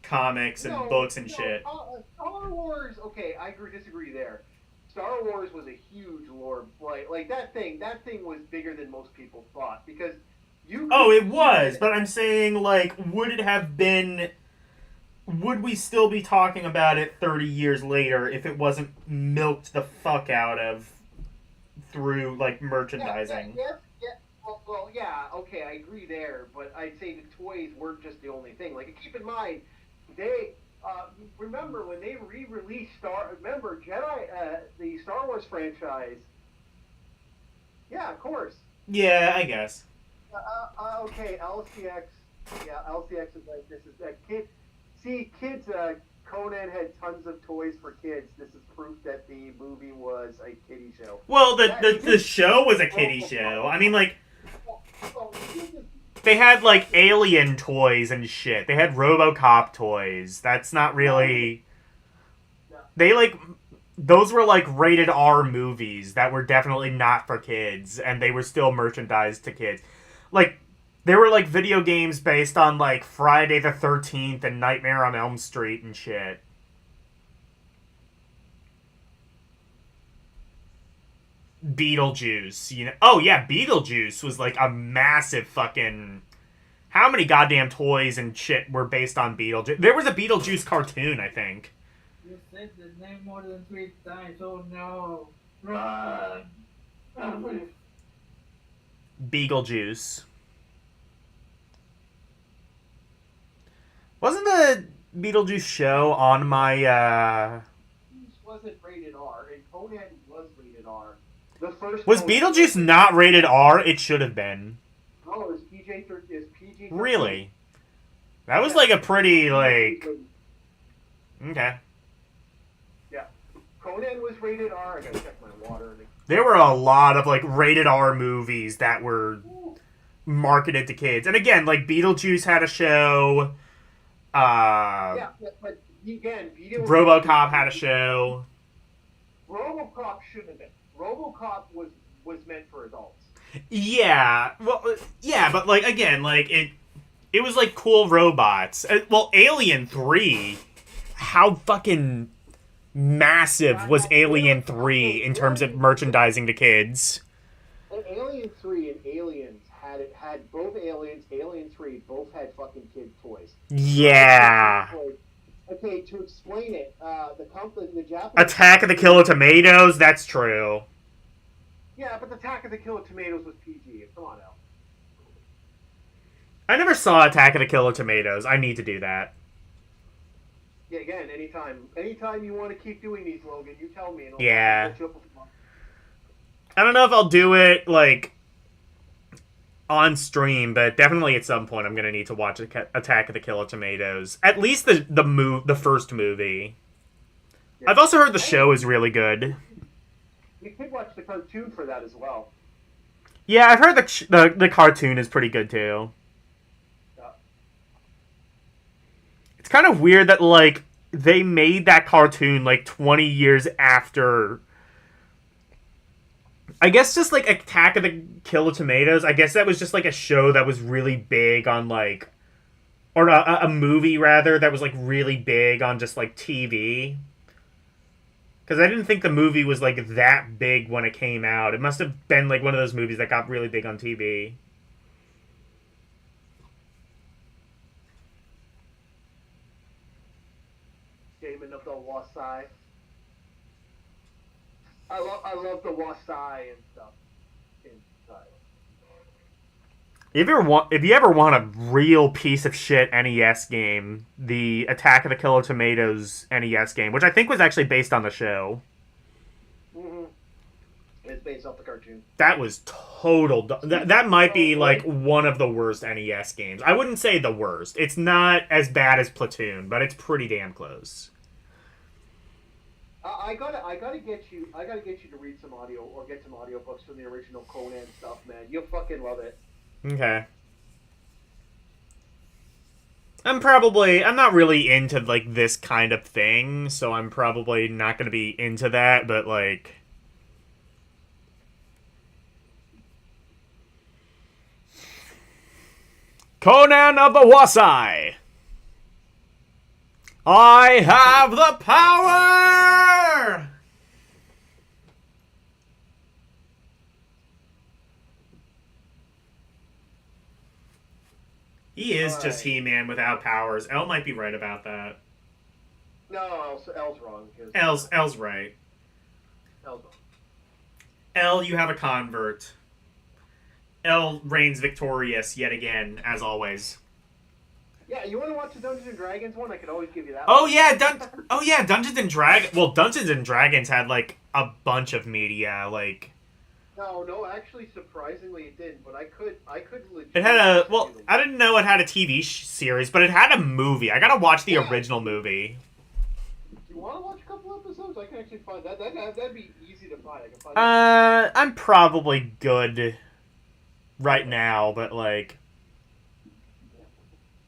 comics and books and shit. Star Wars, okay, I disagree there. Star Wars was a huge lore, like that thing was bigger than most people thought, because it was, but I'm saying, like, would we still be talking about it 30 years later if it wasn't milked the fuck out of through, like, merchandising? Yeah, okay, I agree there, but I'd say the toys weren't just the only thing. Like, keep in mind, they... remember when they re-released Jedi, the Star Wars franchise? Yeah, of course. Yeah, I guess. Okay, LCX. Yeah, LCX is like, this is that kid. See, kids. Conan had tons of toys for kids. This is proof that the movie was a kiddie show. Well, the show was a kiddie show. I mean, like. They had, like, Alien toys and shit. They had RoboCop toys. That's not really... They, like... Those were, like, rated R movies that were definitely not for kids, and they were still merchandised to kids. Like, there were, like, video games based on, like, Friday the 13th and Nightmare on Elm Street and shit. Beetlejuice, you know. Oh yeah, Beetlejuice was like a massive fucking. How many goddamn toys and shit were based on Beetlejuice? There was a Beetlejuice cartoon, I think. You said the name more than 3 times. Oh no! Run! Beetlejuice. Wasn't the Beetlejuice show on my? This wasn't rated R, and Conan was rated R. The first was Beetlejuice not rated R? It should have been. Oh, it's PG. Really? That was like a pretty like. Okay. Yeah, Conan was rated R. I gotta check my water. There were a lot of like rated R movies that were marketed to kids. And again, like Beetlejuice had a show. Yeah, but again, RoboCop had a show. RoboCop shouldn't have been. RoboCop was meant for adults. Yeah, well, yeah, but like again, like it was like cool robots. Well, Alien 3, how fucking massive was Alien 3 in terms of merchandising to kids? And Alien 3 and Aliens had both Aliens, Alien 3 both had fucking kid toys. Yeah. Okay, to explain it, the Japanese Attack of the Killer Tomatoes, that's true. Yeah, but the Attack of the Killer Tomatoes was PG. Come on, Al. I never saw Attack of the Killer Tomatoes. I need to do that. Yeah, again, anytime you want to keep doing these, Logan, you tell me. And Yeah. I'll I don't know if I'll do it, like, on stream, but definitely at some point I'm going to need to watch Attack of the Killer Tomatoes. At least the first movie. Yeah. I've also heard the show is really good. You could watch the cartoon for that as well. Yeah, I've heard the cartoon is pretty good, too. Yeah. It's kind of weird that, like, they made that cartoon, like, 20 years after... I guess just, like, Attack of the Killer Tomatoes, I guess that was just, like, a show that was really big on, like... Or a movie, rather, that was, like, really big on just, like, TV. Because I didn't think the movie was, like, that big when it came out. It must have been, like, one of those movies that got really big on TV. Damon of the Wasai. I love the Wasai and stuff. If you ever want a real piece of shit NES game, the Attack of the Killer Tomatoes NES game, which I think was actually based on the show. Mm-hmm. It's based off the cartoon. That was total... That might be, like, one of the worst NES games. I wouldn't say the worst. It's not as bad as Platoon, but it's pretty damn close. I gotta get you to read some audio or get some audiobooks from the original Conan stuff, man. You'll fucking love it. Okay. I'm not really into, like, this kind of thing, so I'm probably not gonna be into that, but, like... Conan of the Wasai! I have the power! He is just He-Man without powers. Elle might be right about that. No, Elle's wrong. Elle's right. Elle's wrong. Elle, you have a convert. Elle reigns victorious yet again, as always. Yeah, you want to watch the Dungeons and Dragons one? I could always give you that. Oh yeah, Dungeons and Dragons. Well, Dungeons and Dragons had like a bunch of media, like. No, actually, surprisingly, it didn't. But I could legit. It had I didn't know it had a TV series, but it had a movie. I gotta watch the original movie. Do you want to watch a couple episodes? I can actually find that. That'd be easy to find. I can find. I'm probably good right now, but like.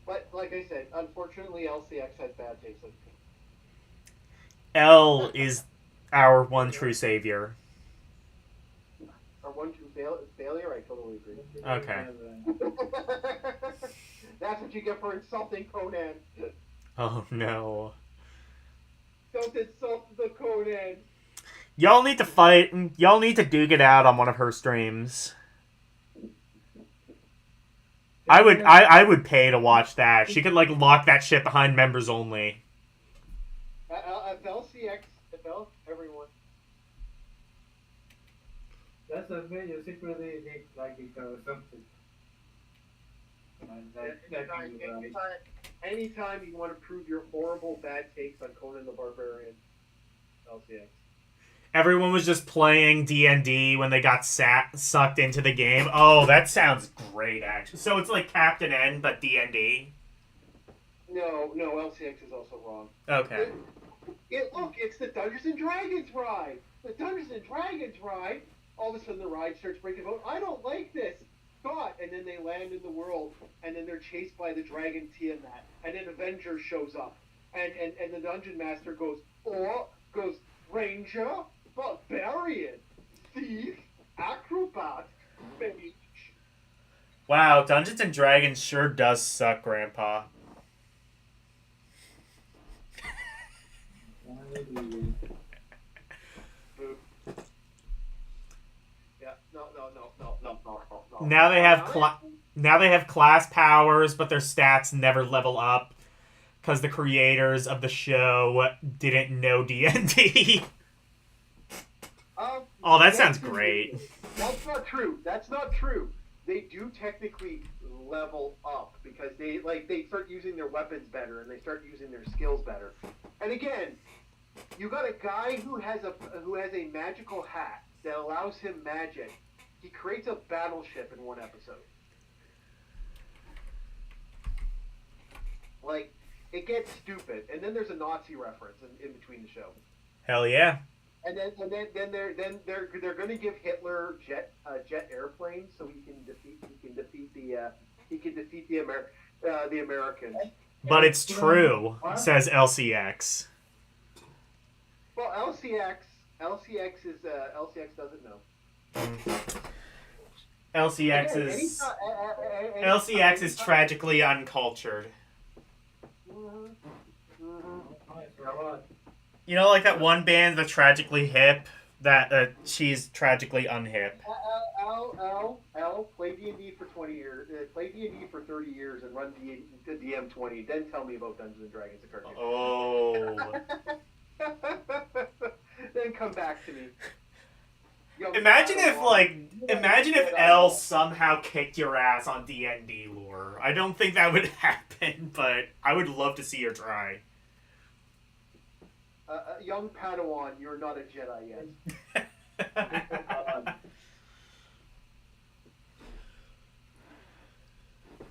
But like I said, unfortunately, LCX has bad taste. Elle is our one true savior. Our one true failure? I totally agree. Okay. That's what you get for insulting Conan. Oh no. Don't insult the Conan. Y'all need to fight. Y'all need to duke it out on one of her streams. I would pay to watch that. She could like lock that shit behind members only. LCX, everyone. That's okay. You secretly need like it or something. Anytime you want to prove your horrible bad takes on Conan the Barbarian, LCX. Everyone was just playing D&D when they got sucked into the game. Oh, that sounds great, actually. So it's like Captain N, but D&D? No, LCX is also wrong. Okay. Look, it's the Dungeons and Dragons ride. The Dungeons and Dragons ride. All of a sudden, the ride starts breaking out. I don't like this. thought, and then they land in the world, and then they're chased by the dragon Tiamat, and then Avenger shows up, and the dungeon master goes, Ranger, Barbarian, Thief, Acrobat, Mage. Wow, Dungeons and Dragons sure does suck, Grandpa. Yeah, no. Now they have class powers, but their stats never level up because the creators of the show didn't know D&D. Oh, that sounds great. That's not true. They do technically level up because they start using their weapons better and they start using their skills better. And again, you got a guy who has a magical hat that allows him magic. He creates a battleship in one episode. Like, it gets stupid, and then there's a Nazi reference in between the show. Hell yeah. And then they're going to give Hitler jet airplanes so he can defeat the Americans. But it's true, says LCX. Well, LCX doesn't know. LCX is tragically uncultured. You know, like that one band, the Tragically Hip, that she's tragically unhip. Play D&D for 20 years. Play D&D for 30 years and run to DM 20. Then tell me about Dungeons and Dragons, the cartoon. Oh. Then come back to me. Yo, imagine if L somehow kicked your ass on D&D lore. I don't think that would happen, but I would love to see her try. Young Padawan, you're not a Jedi yet.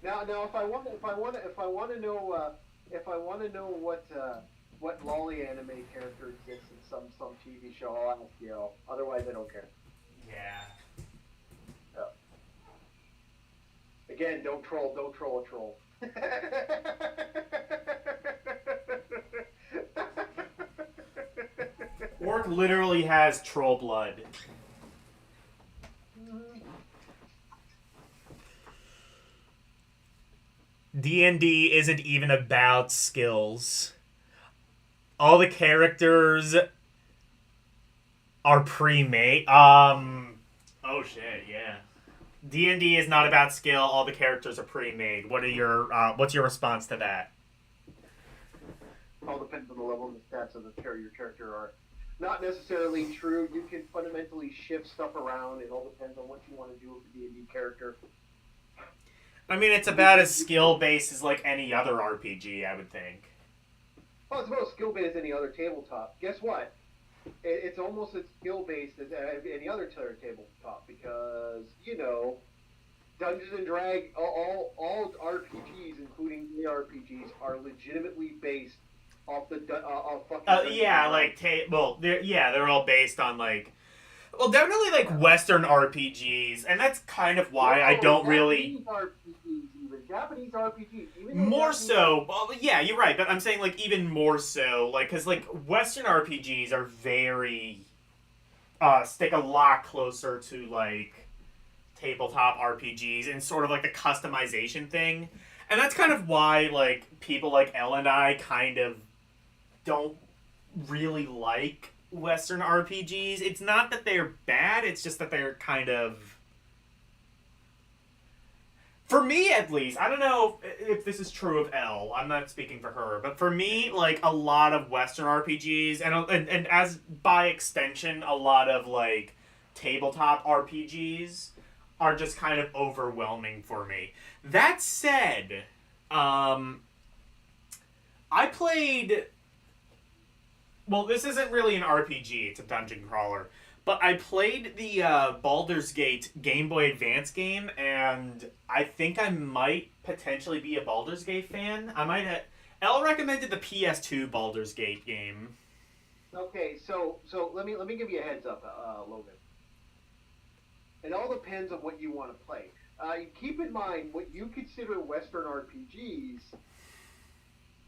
Now, if I want to know what lolly anime character exists in some TV show, I'll ask you. Otherwise, I don't care. Yeah. Again, don't troll a troll. Orc literally has troll blood. D&D isn't even about skills. All the characters are pre-made. Oh shit, yeah. D&D is not about skill. All the characters are pre-made. What's your response to that? All depends on the level and the stats of your character are. Not necessarily true. You can fundamentally shift stuff around. It all depends on what you want to do with the D&D character. I mean, it's about as skill-based as like any other RPG, I would think. Well, it's about skill-based as any other tabletop. Guess what? It's almost as skill-based as any other tabletop because, Dungeons and Dragons, all RPGs, including JRPGs, are legitimately based off the fucking. They're all based on definitely like Western RPGs, and that's kind of why I don't really. Japanese RPGs, more so. Well, yeah, you're right, but I'm saying even more so, because Western RPGs are very stick a lot closer to tabletop RPGs and sort of the customization thing, and that's kind of why people like Elle and I kind of don't really like Western RPGs. It's not that they're bad, it's just that they're kind of, for me at least, I don't know if this is true of Elle, I'm not speaking for her, but for me, a lot of Western RPGs, and as by extension, a lot of tabletop RPGs are just kind of overwhelming for me. That said, I played... Well, this isn't really an RPG, it's a dungeon crawler. But I played the Baldur's Gate Game Boy Advance game, and I think I might potentially be a Baldur's Gate fan. I might have... Elle recommended the PS2 Baldur's Gate game. Okay, so let me give you a heads up, Logan. It all depends on what you want to play. keep in mind what you consider Western RPGs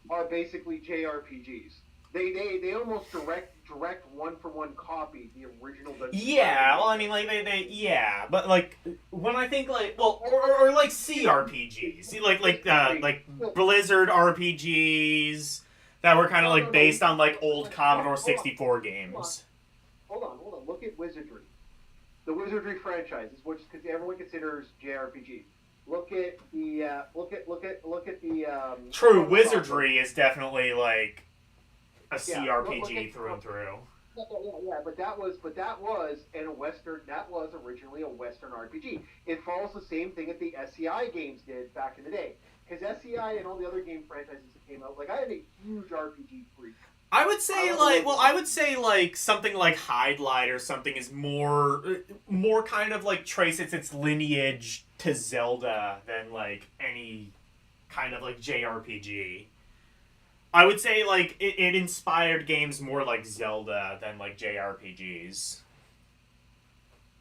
are basically JRPGs. They almost direct one for one copy the original Dungeons. Yeah, well, I mean, like yeah, but like when I think like, well, or like CRPGs, see, like Blizzard RPGs that were kind of like based on like old Commodore 64 games. Hold on. Look at Wizardry, the Wizardry franchises, which everyone considers JRPG. Look at the True, Wizardry is definitely like a CRPG through and through. Yeah, but that was originally a Western RPG. It follows the same thing that the SCI games did back in the day. Because SCI and all the other game franchises that came out, like I am a huge RPG freak. I would say like something like Hydelight or something is more kind of like traces its lineage to Zelda than like any kind of like JRPG. I would say like it inspired games more like Zelda than like JRPGs.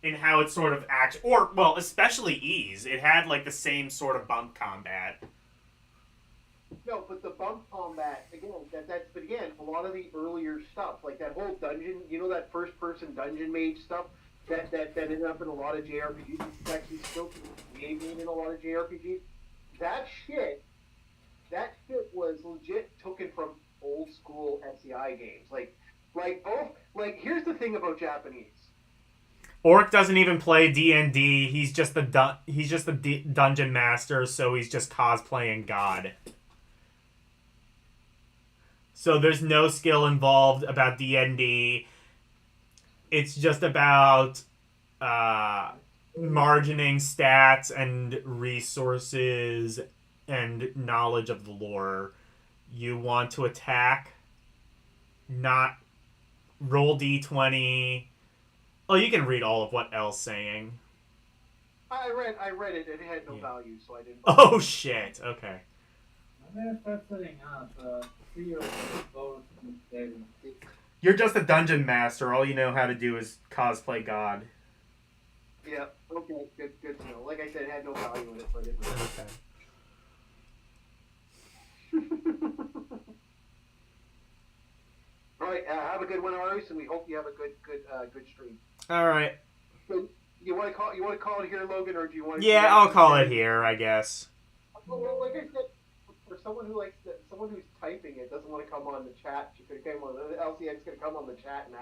In how it sort of acts, or well, especially Ys, it had like the same sort of bump combat. No, but the bump combat again. But again, a lot of the earlier stuff, like that whole dungeon, that first-person dungeon mage stuff, that ended up in a lot of JRPGs. It's actually still being in a lot of JRPGs. That shit was legit taken from old school SCI games. Here's the thing about Japanese. Orc doesn't even play D&D. He's just the dungeon master, so he's just cosplaying God. So there's no skill involved about D&D. It's just about margining stats and resources and knowledge of the lore. You want to attack, not roll d20. Oh, you can read all of what L's saying. I read it. It had no value, so I didn't. Oh shit! Okay. I'm gonna start setting up 3 or 4 votes. You're just a dungeon master. All you know how to do is cosplay God. Yeah. Okay. Good to know. Like I said, it had no value in it, so I didn't. Okay. All right, have a good one, Arus, and we hope you have a good stream. All right. So, you want to call it here, Logan, or do you want? Yeah, I'll call it here, I guess. Well, like I said, for someone someone who's typing it doesn't want to come on the chat. She could come on LCX. Going to come on the chat and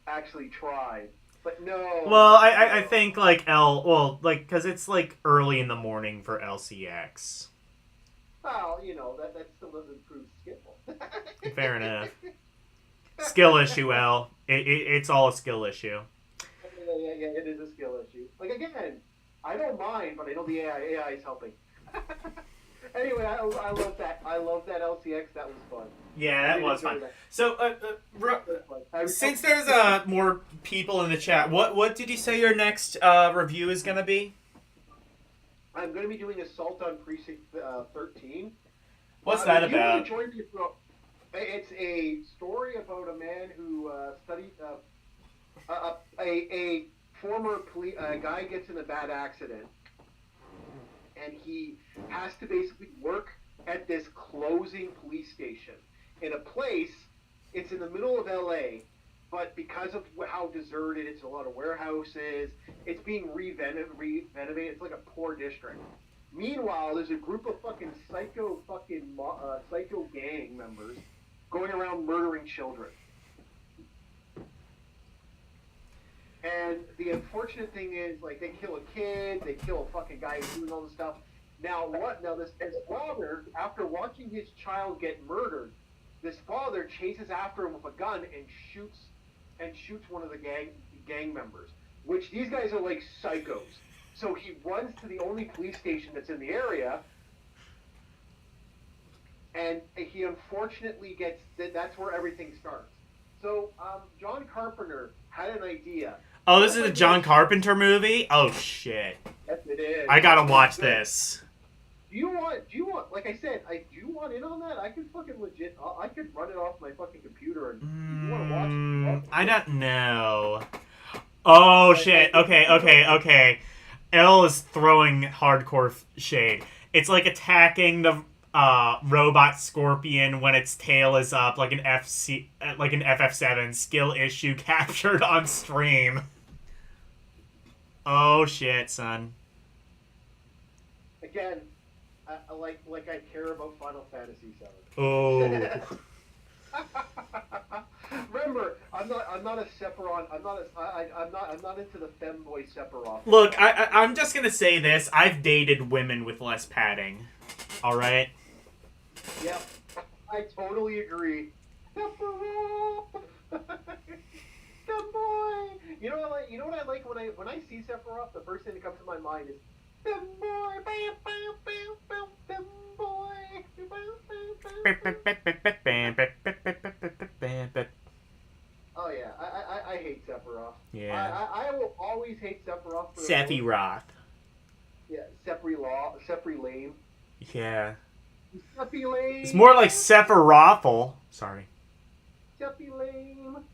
actually try. But no. Well, I think like because it's like early in the morning for LCX. Well, that still doesn't prove skill. Fair enough. Skill issue, L. It's all a skill issue. Yeah, it is a skill issue. Like, again, I don't mind, but I know the AI is helping. Anyway, I love that. I love that LCX. That was fun. Yeah, that was fun. So, since there's more people in the chat, what did you say your next review is going to be? I'm going to be doing Assault on Precinct 13. What's that about? It's a story about a man who studied a former guy gets in a bad accident, and he has to basically work at this closing police station in a place. It's in the middle of LA, but because of how deserted, it's a lot of warehouses. It's being renovated. It's like a poor district. Meanwhile, there's a group of psycho gang members going around murdering children. And the unfortunate thing is, like, they kill a kid, they kill a fucking guy who's doing all this stuff. Now this father, after watching his child get murdered, this father chases after him with a gun and shoots one of the gang members. Which these guys are like psychos. So he runs to the only police station that's in the area, and he unfortunately that's where everything starts. So John Carpenter had an idea. Oh, this is a John Carpenter movie? Oh shit. Yes, it is. I gotta watch this. Do you want, like I said, do you want in on that? I could fucking I could run it off my fucking computer and you want to watch it? I don't know. Oh shit, okay. L is throwing hardcore shade. It's like attacking the robot scorpion when its tail is up, like an FF7 skill issue captured on stream. Oh shit, son. Again, like I care about Final Fantasy VII. Oh. Remember, I'm not a Sephiroth. I'm not into the femboy Sephiroth. Look, I'm just gonna say this. I've dated women with less padding. All right. Yep, I totally agree. Sephiroth, femboy. You know what I like when I see Sephiroth. The first thing that comes to my mind is femboy, femboy. Oh yeah, I hate Sephiroth. Yeah. I will always hate Sephiroth. Sephiroth. Yeah, Sephiroth lame. Yeah. Sephi lame. It's more like Sephirothal. Sorry. Sephi lame.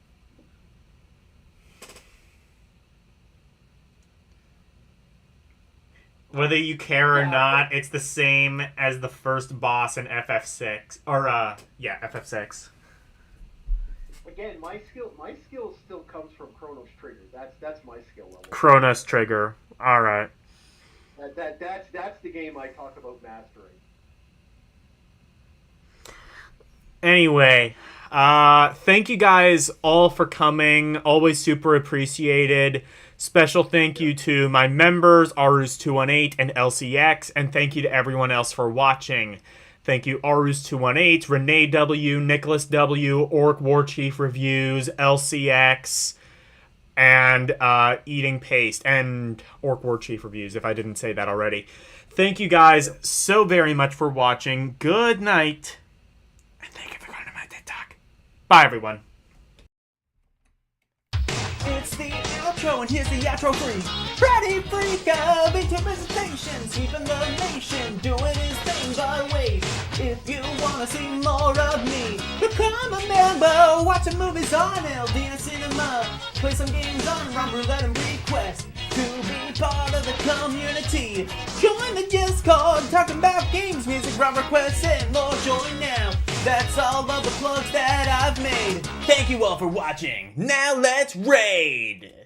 Whether you care or not, it's the same as the first boss in FF6. Or, FF6. Again, my skill still comes from Chronos Trigger. That's my skill level. Chronos Trigger. Alright. That's the game I talk about mastering. Anyway, thank you guys all for coming. Always super appreciated. Special thank you to my members, Arus218 and LCX, and thank you to everyone else for watching. Thank you, Arus218, Renee W, Nicholas W, Orc War Chief Reviews, LCX, and Eating Paste, and Orc War Chief Reviews, if I didn't say that already. Thank you guys so very much for watching. Good night, and thank you for going to my TikTok. Bye, everyone. It's the outro, and here's the outro freak. Ready freak of intimidation, sweeping the nation, doing his thing by ways. If you wanna see more of me, become a member, watch some movies on Ldeiner Cinema, play some games on Rum Roulette and request to be part of the community. Join the Discord, talking about games, music, rum requests, and more. Join now. That's all of the plugs that I've made. Thank you all for watching. Now let's raid!